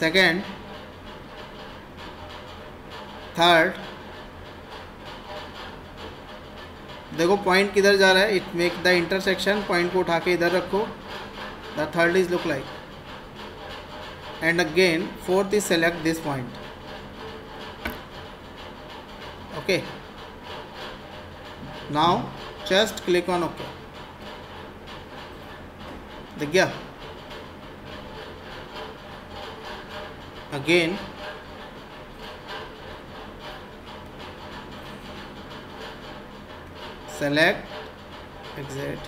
A: second, third. देखो point किधर जा रहा है, it make the intersection, point को उठा के इधर रखो, the third is look like, and again fourth is select this point. Okay, now just click on okay. दिख गया? Again select, exit,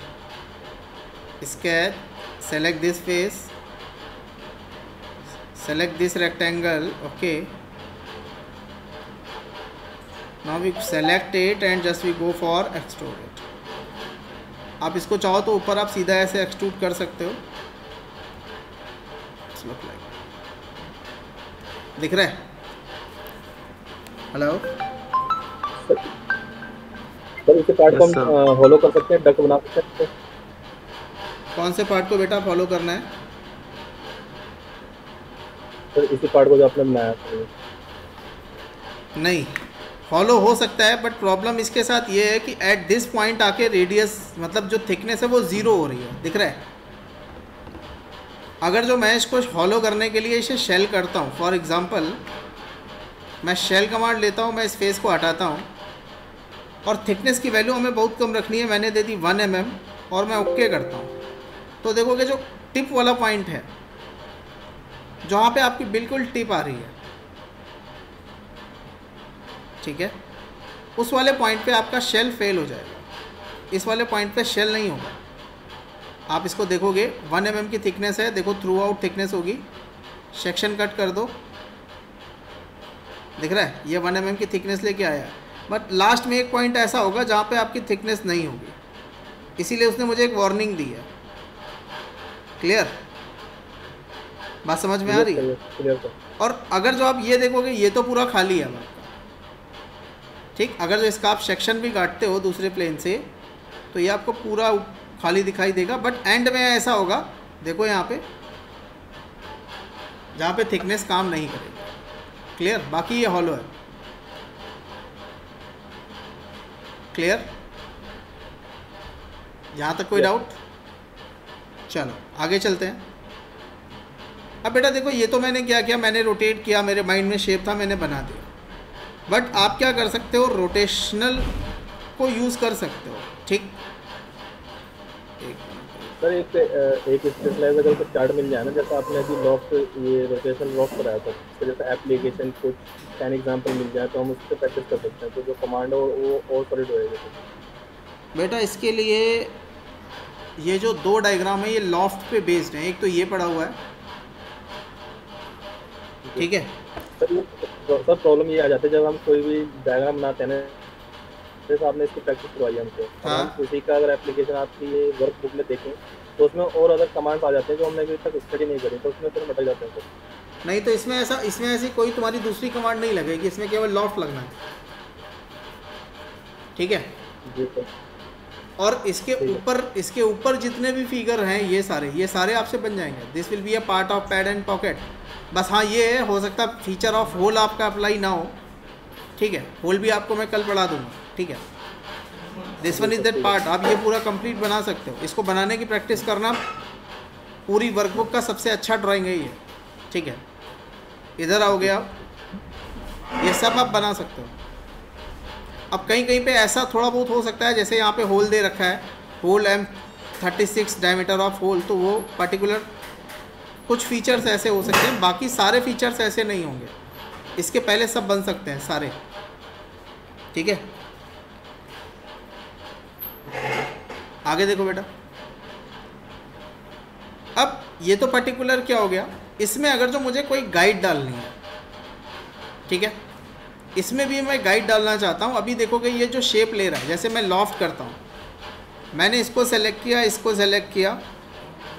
A: sketch, select this face, select this rectangle. Okay, now we select it and just we go for extrude it. आप इसको चाहो तो ऊपर आप सीधा ऐसे एक्सट्रूड कर सकते हो। look like, दिख रहा है? हेलो
D: सर इसी पार्ट को हम फॉलो कर सकते हैं, डक बना सकते हैं।
A: कौन से पार्ट को बेटा फॉलो करना है?
D: सर इसी पार्ट को जो आपने बनाया था।
A: नहीं, फॉलो हो सकता है, बट प्रॉब्लम इसके साथ ये है कि एट दिस पॉइंट आके रेडियस मतलब जो थिकनेस है वो ज़ीरो हो रही है। दिख रहा है? अगर जो मैं इसको फॉलो करने के लिए इसे शेल करता हूँ, फॉर एग्ज़ाम्पल मैं शेल कमांड लेता हूँ, मैं इस फेस को हटाता हूँ और थिकनेस की वैल्यू हमें बहुत कम रखनी है, मैंने दे दी 1 mm और मैं ओके करता हूँ, तो देखोगे जो टिप वाला पॉइंट है जहाँ पे आपकी बिल्कुल टिप आ रही है, ठीक है, उस वाले पॉइंट पे आपका शेल फेल हो जाएगा। इस वाले पॉइंट पे शेल नहीं होगा। आप इसको देखोगे 1 mm की थिकनेस है, देखो थ्रू आउट थिकनेस होगी, सेक्शन कट कर दो, दिख रहा है? ये 1 mm की थिकनेस लेके आया है, बट लास्ट में एक पॉइंट ऐसा होगा जहाँ पे आपकी थिकनेस नहीं होगी, इसीलिए उसने मुझे एक वार्निंग दी है। क्लियर? बात समझ में आ रही है? और अगर जो आप ये देखोगे ये तो पूरा खाली है आपका, ठीक। अगर जो इसका आप सेक्शन भी काटते हो दूसरे प्लेन से तो ये आपको पूरा खाली दिखाई देगा, बट एंड में ऐसा होगा, देखो यहाँ पे जहाँ पे थिकनेस काम नहीं करेगी। क्लियर? बाकी ये हॉलो है। क्लियर? यहाँ तक कोई डाउट? चलो आगे चलते हैं। अब बेटा देखो, ये तो मैंने क्या किया, मैंने रोटेट किया, मेरे माइंड में शेप था, मैंने बना दिया, बट आप क्या कर सकते हो, रोटेशनल को यूज़ कर सकते हो, ठीक।
D: सर एक स्पेशलाइज अगर कुछ चार्ट मिल जाए ना, जैसे आपने अभी लॉफ्ट ये रोटेशन लॉफ्ट कराया था, तो जैसे एप्लीकेशन कुछ 10 एग्जांपल मिल जाए तो हम उससे प्रैक्टिस कर सकते हैं, तो जो कमांड हो वो और सॉलिड होएगा।
A: बेटा इसके लिए ये जो 2 डायग्राम है ये लॉफ्ट पे बेस्ड है, एक तो ये पड़ा हुआ है, ठीक है।
D: सर प्रॉब्लम ये आ जाती है जब हम कोई भी डायग्राम बनाते हैं ना, जैसे आपने इसकी प्रैक्टिस करवाई हमको,
A: हाँ।
D: हम किसी का अगर एप्लीकेशन आपकी ये वर्क बुक में देखें तो उसमें और अदर कमांड्स आ जाते हैं जो हमने अभी तक स्टडी नहीं करी, तो उसमें फिर भटक जाते हैं सर।
A: नहीं तो इसमें ऐसी कोई तुम्हारी दूसरी कमांड नहीं लगेगी, इसमें केवल लॉफ्ट लगना है। ठीक है।
D: जी सर।
A: और इसके ऊपर जितने भी फिगर हैं ये सारे आपसे बन जाएंगे। This will be a part of pad and pocket. बस हाँ ये है, हो सकता है फीचर ऑफ होल आपका अप्लाई ना हो, ठीक है। होल भी आपको मैं कल पढ़ा दूंगा, ठीक है। This one is that part. आप ये पूरा कंप्लीट बना सकते हो। इसको बनाने की प्रैक्टिस करना, पूरी वर्कबुक का सबसे अच्छा ड्राइंग है ये, ठीक है। इधर आओगे आप, ये सब आप बना सकते हो। अब कहीं कहीं पे ऐसा थोड़ा बहुत हो सकता है, जैसे यहाँ पे होल दे रखा है, whole M36 diameter of whole, तो वो पर्टिकुलर कुछ फीचर्स ऐसे हो सकते हैं, बाकी सारे फीचर्स ऐसे नहीं होंगे। इसके पहले सब बन सकते हैं सारे, ठीक है। आगे देखो बेटा। अब ये तो पर्टिकुलर क्या हो गया, इसमें अगर जो मुझे कोई गाइड डालनी है, ठीक है, इसमें भी मैं गाइड डालना चाहता हूँ। अभी देखोगे ये जो शेप ले रहा है, जैसे मैं लॉफ्ट करता हूँ, मैंने इसको सेलेक्ट किया, इसको सेलेक्ट किया,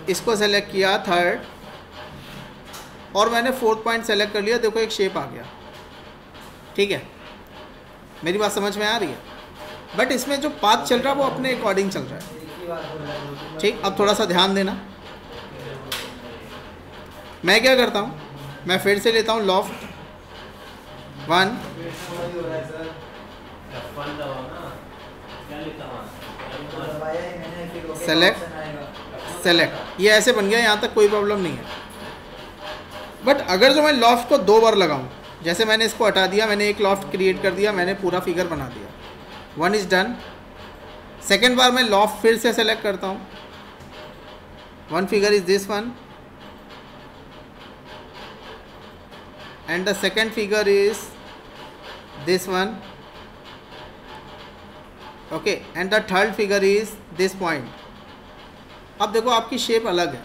A: इसको सेलेक्ट किया थर्ड, और मैंने फोर्थ पॉइंट सेलेक्ट कर लिया। देखो एक शेप आ गया, ठीक है। मेरी बात समझ में आ रही है? बट इसमें जो पाथ चल रहा है वो अपने अकॉर्डिंग चल रहा है, ठीक। अब थोड़ा सा ध्यान देना, मैं क्या करता हूँ, मैं फिर से लेता हूँ लॉफ्ट 1, सेलेक्ट, ये ऐसे बन गया, यहाँ तक कोई प्रॉब्लम नहीं है। बट अगर जो मैं लॉफ्ट को 2 बार लगाऊं, जैसे मैंने इसको हटा दिया, मैंने एक लॉफ्ट क्रिएट कर दिया, मैंने पूरा फिगर बना दिया, 1 इज डन। सेकेंड बार मैं लॉफ्ट फिर से सेलेक्ट करता हूँ, 1 figure is this one, and the second figure is this one, okay, and the third figure is this point. अब देखो आपकी शेप अलग है,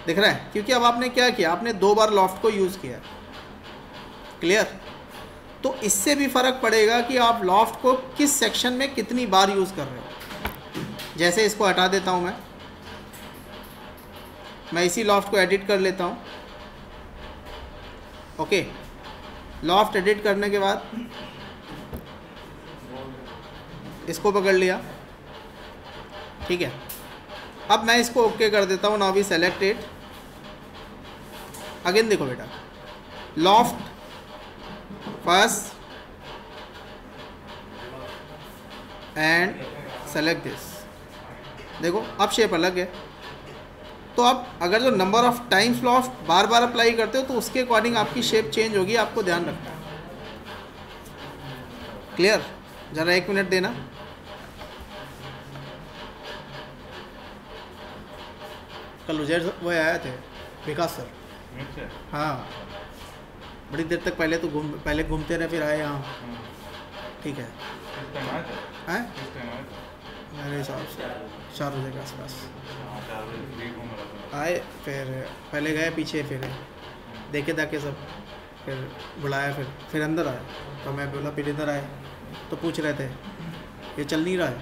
A: दिख रहा है, क्योंकि अब आपने क्या किया, आपने 2 बार लॉफ्ट को यूज़ किया, क्लियर। तो इससे भी फ़र्क पड़ेगा कि आप लॉफ्ट को किस सेक्शन में कितनी बार यूज़ कर रहे हो। जैसे इसको हटा देता हूँ मैं इसी लॉफ्ट को एडिट कर लेता हूँ, ओके। लॉफ्ट एडिट करने के बाद इसको पकड़ लिया, ठीक है। अब मैं इसको ओके कर देता हूँ, now we select it again. देखो बेटा, loft first and select this, देखो अब शेप अलग है। तो आप अगर जो नंबर ऑफ टाइम्स लॉफ्ट बार बार अप्लाई करते हो तो उसके अकॉर्डिंग आपकी शेप चेंज होगी, आपको ध्यान रखना है, क्लियर। ज़रा 1 मिनट देना। कल उजैर वो आए थे, विकास सर, हाँ, बड़ी देर तक पहले घूमते रहे, फिर आए यहाँ, ठीक है। हैं मेरे हिसाब से 4 बजे के आसपास आए, फिर पहले गए पीछे, फिर देखे ताके सब, फिर बुलाया, फिर अंदर आए। तो मैं बोला फिर इधर आए, तो पूछ रहे थे ये चल नहीं रहा है,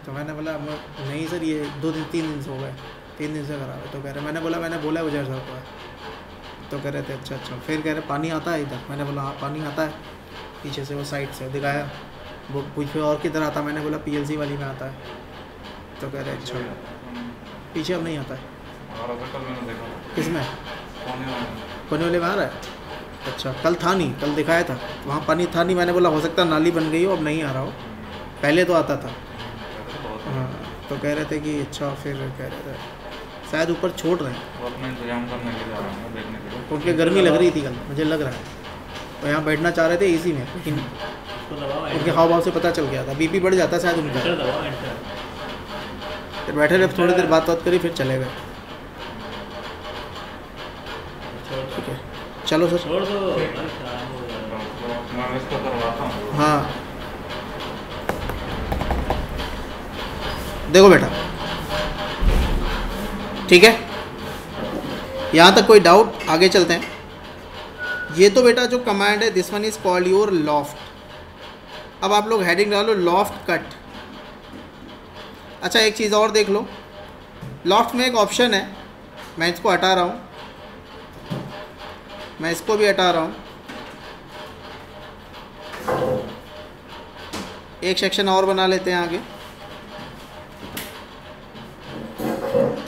A: तो मैंने बोला नहीं सर ये 2-3 दिन से हो गए, 3 दिन से खराब है। तो कह रहे, मैंने बोला उजैर साहब को है, तो कह रहे थे अच्छा। फिर कह रहे पानी आता है इधर, मैंने बोला हाँ पानी आता है, पीछे से वो साइड से दिखाया, वो पूछे और किधर आता, मैंने बोला PLC वाली में आता है, तो कह रहे अच्छा पीछे अब नहीं आता है। किसमें? कोने वाले में आ रहा है, अच्छा। कल था नहीं, कल दिखाया था, वहाँ पानी था नहीं, मैंने बोला हो सकता नाली बन गई हो, अब नहीं आ रहा हो, पहले तो आता था। हाँ, तो कह रहे थे कि अच्छा, फिर कह रहे थे शायद ऊपर छोड़ रहे हैं, क्योंकि गर्मी लग रही थी कल, मुझे लग रहा है, तो यहाँ बैठना चाह रहे थे AC में, लेकिन उनके हाव भाव से पता चल गया था, BP बढ़ जाता शायद उनका। फिर बैठे रहे, थोड़ी देर बात करी, फिर चले गए, ठीक है। चलो सर, हाँ देखो बेटा, ठीक है, यहाँ तक कोई डाउट? आगे चलते हैं। ये तो बेटा जो कमांड है, this one is called your loft. अब आप लोग हेडिंग डालो लॉफ्ट कट। अच्छा एक चीज़ और देख लो, लॉफ्ट में एक ऑप्शन है, मैं इसको हटा रहा हूँ, मैं इसको भी हटा रहा हूँ, एक सेक्शन और बना लेते हैं आगे।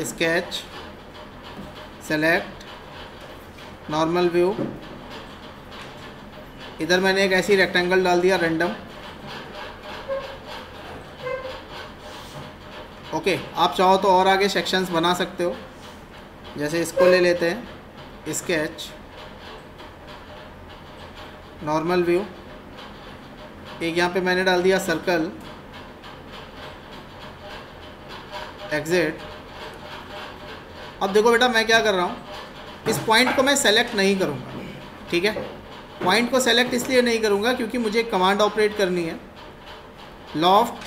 A: Sketch, select, normal view. इधर मैंने एक ऐसी रेक्टेंगल डाल दिया रैंडम। ओके, आप चाहो तो और आगे सेक्शंस बना सकते हो। जैसे इसको ले लेते हैं, स्केच, नॉर्मल व्यू। एक यहाँ पे मैंने डाल दिया सर्कल, एग्जिट। अब देखो बेटा मैं क्या कर रहा हूँ, इस पॉइंट को मैं सेलेक्ट नहीं करूँगा, ठीक है। पॉइंट को सेलेक्ट इसलिए नहीं करूँगा क्योंकि मुझे कमांड ऑपरेट करनी है। Loft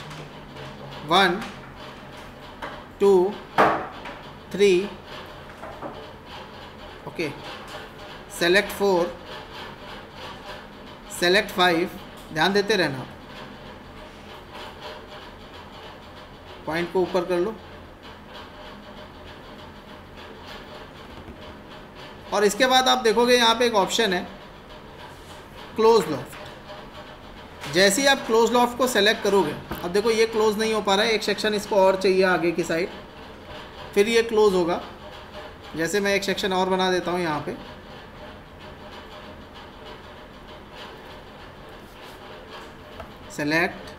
A: 1 2 3, okay, select 4, select 5। ध्यान देते रहना, पॉइंट को ऊपर कर लो। और इसके बाद आप देखोगे यहाँ पे एक ऑप्शन है क्लोज लॉफ्ट। जैसे ही आप क्लोज लॉफ्ट को सेलेक्ट करोगे, अब देखो ये क्लोज नहीं हो पा रहा है, एक सेक्शन इसको और चाहिए आगे की साइड, फिर ये क्लोज होगा। जैसे मैं एक सेक्शन और बना देता हूँ यहाँ पे, सेलेक्ट,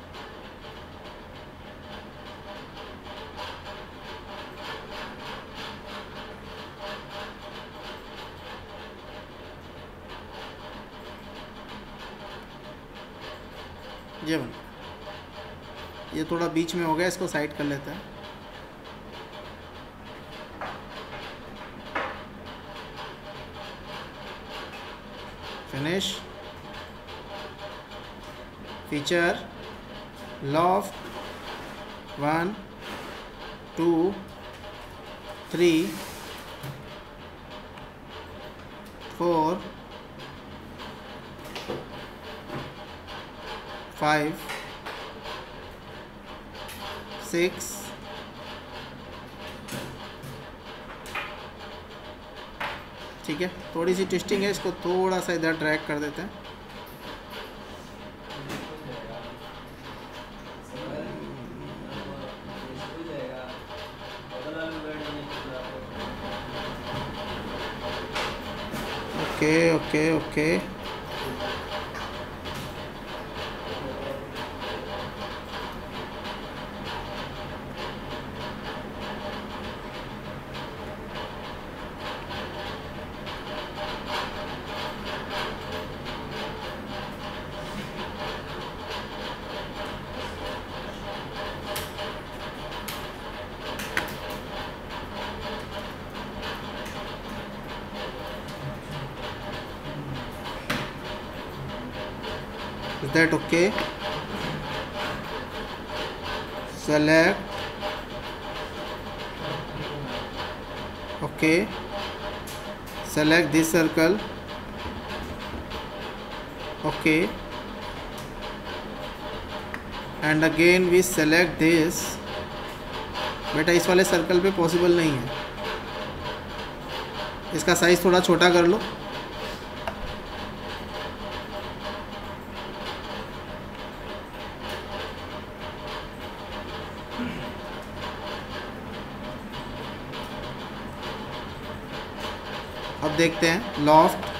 A: ये बन, ये थोड़ा बीच में हो गया, इसको साइड कर लेते हैं। फिनिश, फीचर, लॉफ्ट 1 2 3 4 5 6 ठीक है। थोड़ी सी ट्विस्टिंग है, इसको थोड़ा सा इधर ड्रैग कर देते हैं। Okay okay okay, is that okay? Select, okay, select this circle, okay, and again we select this। बेटा इस वाले सर्कल पे पॉसिबल नहीं है, इसका साइज थोड़ा छोटा कर लो। अब देखते हैं लॉफ्ट,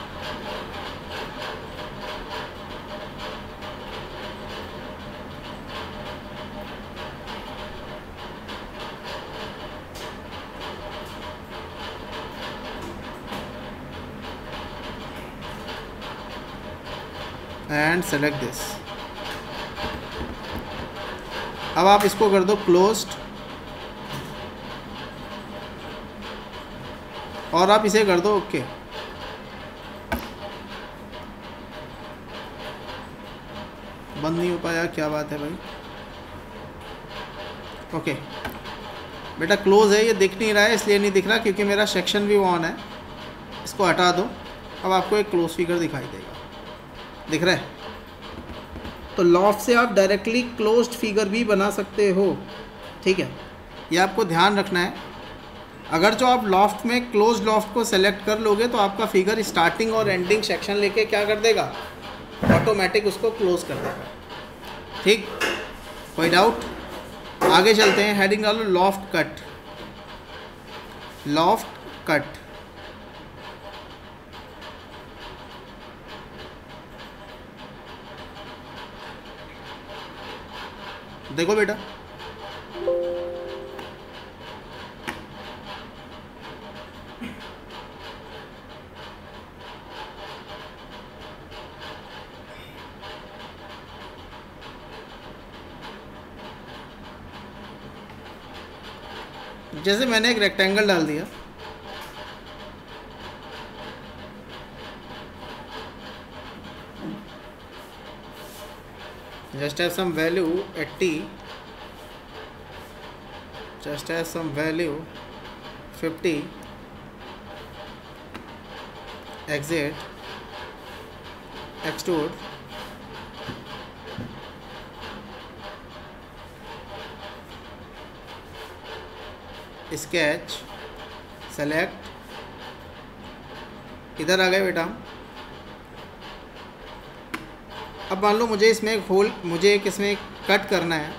A: एंड सेलेक्ट दिस। अब आप इसको कर दो क्लोज्ड, और आप इसे कर दो ओके। बंद नहीं हो पाया, क्या बात है भाई। ओके बेटा क्लोज है, ये दिख नहीं रहा है, इसलिए नहीं दिख रहा क्योंकि मेरा सेक्शन भी ऑन है। इसको हटा दो, अब आपको एक क्लोज फिगर दिखाई देगा, दिख रहा है। तो लॉफ्ट से आप डायरेक्टली क्लोज्ड फिगर भी बना सकते हो, ठीक है। ये आपको ध्यान रखना है। अगर जो आप लॉफ्ट में क्लोज लॉफ्ट को सेलेक्ट कर लोगे तो आपका फिगर स्टार्टिंग और एंडिंग सेक्शन लेके क्या कर देगा, ऑटोमेटिक उसको क्लोज कर देगा, ठीक। कोई डाउट? आगे चलते हैं, हेडिंग डालो लॉफ्ट कट। लॉफ्ट कट देखो बेटा, जैसे मैंने एक रेक्टेंगल डाल दिया, just have some value at t, just have some value 50, exit, extrude, sketch, select, इधर आ गए बेटा हम। अब मान लो मुझे इसमें एक होल, मुझे एक इसमें कट करना है,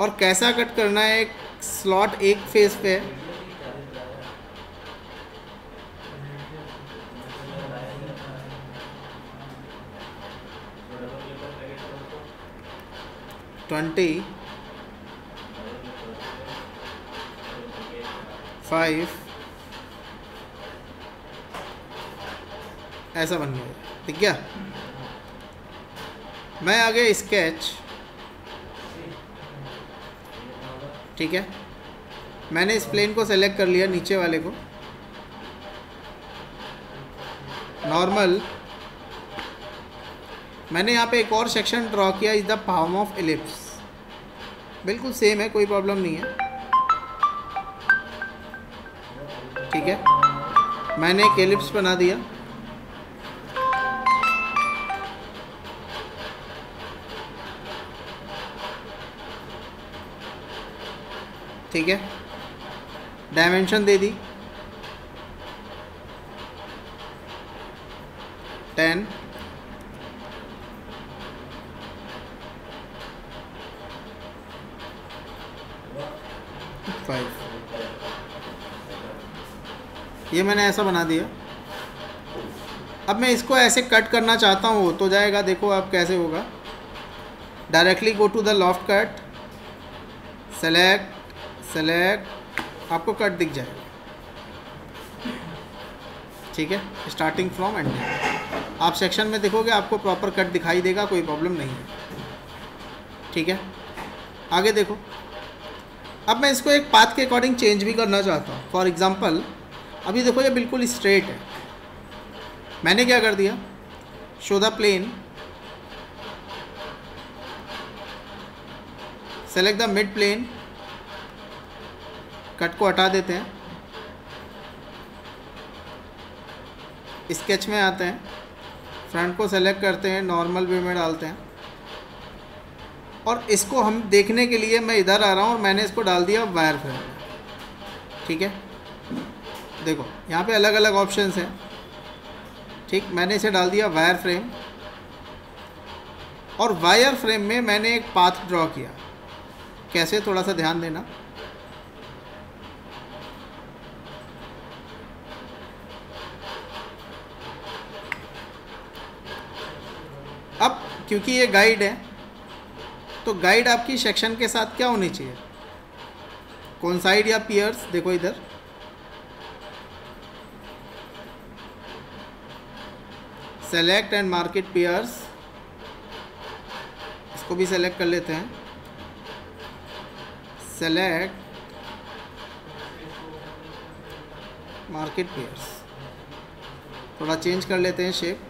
A: और कैसा कट करना है, एक स्लॉट एक फेस पे है, ट्वेंटी 5 ऐसा बन गया, ठीक गया। मैं आगे स्केच, ठीक है, मैंने इस प्लेन को सेलेक्ट कर लिया, नीचे वाले को, नॉर्मल। मैंने यहाँ पे एक और सेक्शन ड्रॉ किया, is the form of ellipse, बिल्कुल सेम है, कोई प्रॉब्लम नहीं है, ठीक है। मैंने एक एलिप्स बना दिया, ठीक है, डायमेंशन दे दी 10, ये मैंने ऐसा बना दिया। अब मैं इसको ऐसे कट करना चाहता हूँ, हो तो जाएगा, देखो अब कैसे होगा। Directly go to the loft cut, select, select, आपको कट दिख जाएगा, ठीक है, स्टार्टिंग फ्रॉम एंड। आप सेक्शन में देखोगे आपको प्रॉपर कट दिखाई देगा, कोई प्रॉब्लम नहीं है, ठीक है। आगे देखो, अब मैं इसको एक पाथ के अकॉर्डिंग चेंज भी करना चाहता हूँ। फॉर एग्जांपल अभी देखो ये बिल्कुल स्ट्रेट है, मैंने क्या कर दिया, show the plane, select the mid plane, cut को हटा देते हैं, स्केच में आते हैं, फ्रंट को सेलेक्ट करते हैं, नॉर्मल व्यू में डालते हैं, और इसको हम देखने के लिए मैं इधर आ रहा हूँ और मैंने इसको डाल दिया वायर फ्रेम, ठीक है। देखो यहाँ पे अलग अलग ऑप्शंस हैं, ठीक, मैंने इसे डाल दिया वायर फ्रेम, और वायर फ्रेम में मैंने एक पाथ ड्रॉ किया। कैसे, थोड़ा सा ध्यान देना। अब क्योंकि ये गाइड है, तो गाइड आपकी सेक्शन के साथ क्या होनी चाहिए, कोइंसाइड या पियर्स। देखो इधर सेलेक्ट एंड मार्केट पियर्स, इसको भी सेलेक्ट कर लेते हैं, सेलेक्ट मार्केट पियर्स, थोड़ा चेंज कर लेते हैं शेप,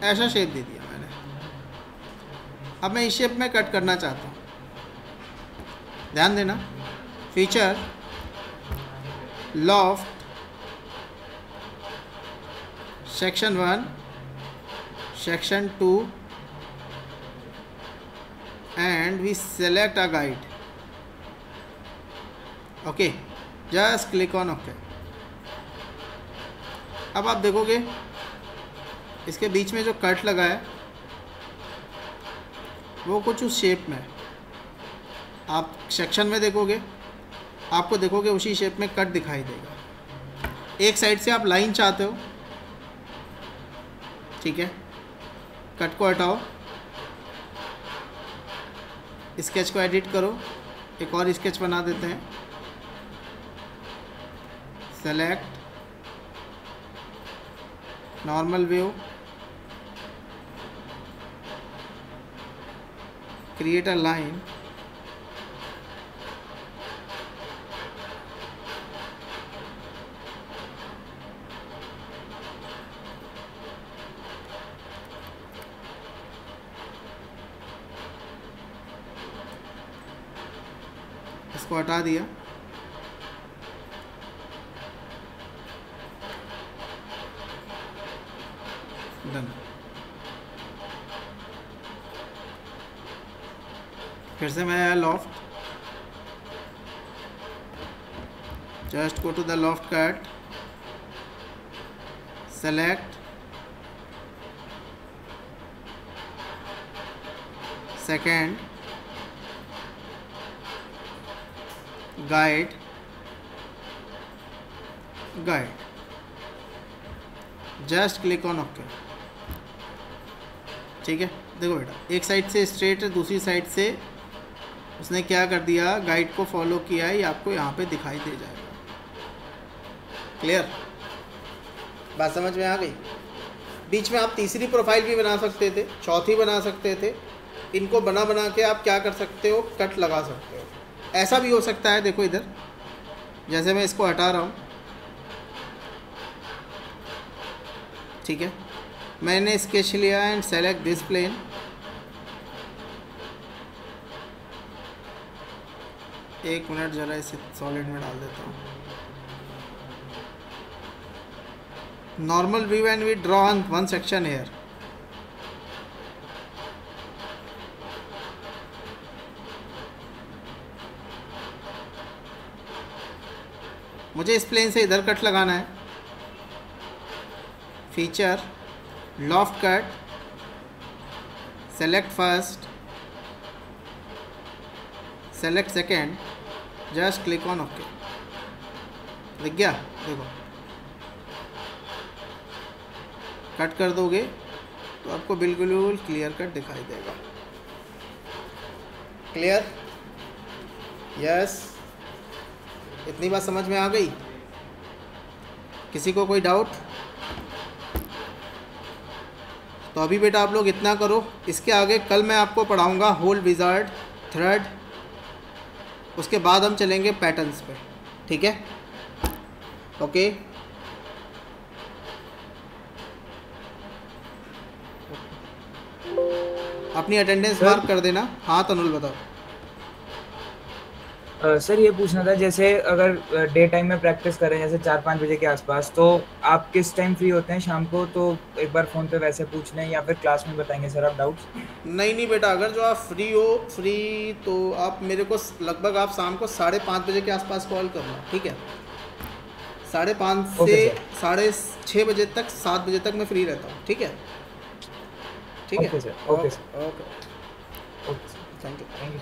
A: ऐसा शेप दे दिया मैंने। अब मैं इस शेप में कट करना चाहता हूँ, ध्यान देना, feature, loft, section 1, section 2, and we select a guide. Okay, just click on OK. अब आप देखोगे इसके बीच में जो कट लगा है वो कुछ उस शेप में है। आप सेक्शन में देखोगे, आपको देखोगे उसी शेप में कट दिखाई देगा। एक साइड से आप लाइन चाहते हो, ठीक है, कट को हटाओ, स्केच को एडिट करो, एक और स्केच बना देते हैं। Select normal view, create a line, इसको हटा दिया। डन। फिर से मैं आया loft, just go to the loft cut, select, second, guide, guide, just click on okay. ठीक है, देखो बेटा, एक साइड से स्ट्रेट है, दूसरी साइड से उसने क्या कर दिया, गाइड को फॉलो किया है, ये आपको यहाँ पे दिखाई दे जाएगा। क्लियर, बात समझ में आ गई? बीच में आप तीसरी प्रोफाइल भी बना सकते थे, चौथी बना सकते थे। इनको बना बना के आप क्या कर सकते हो, कट लगा सकते हो। ऐसा भी हो सकता है, देखो इधर, जैसे मैं इसको हटा रहा हूँ, ठीक है, मैंने स्केच लिया एंड सेलेक्ट दिस प्लेन, एक मिनट ज़रा इसे सॉलिड में डाल देता हूँ। Normal view and we draw on one section here. मुझे इस प्लेन से इधर कट लगाना है। Feature, loft cut, select first, select second, just click on okay. दिख गया? देखो, कट कर दोगे तो आपको बिल्कुल क्लियर कट दिखाई देगा। क्लियर? यस, इतनी बात समझ में आ गई? किसी को कोई डाउट? तो अभी बेटा आप लोग इतना करो, इसके आगे कल मैं आपको पढ़ाऊंगा होल विजार्ड, थ्रेड, उसके बाद हम चलेंगे पैटर्न्स पे। ठीक है, ओके। अपनी अटेंडेंस मार्क कर देना। हाँ तनुल बताओ।
I: सर ये पूछना था, जैसे अगर डे टाइम में प्रैक्टिस करें, जैसे 4-5 बजे के आसपास, तो आप किस टाइम फ्री होते हैं शाम को? तो एक बार फ़ोन पे वैसे पूछ लें या फिर क्लास में बताएंगे सर आप डाउट्स?
A: नहीं बेटा, अगर जो आप फ्री हो, फ्री तो आप मेरे को लगभग आप शाम को 5:30 बजे के आसपास कॉल करना। ठीक है, 5:30 से 6:30 बजे तक, 7 बजे तक मैं फ्री रहता हूँ। ठीक है, ठीक है,
I: okay sir, okay sir,
A: okay,
I: okay,
A: thank you.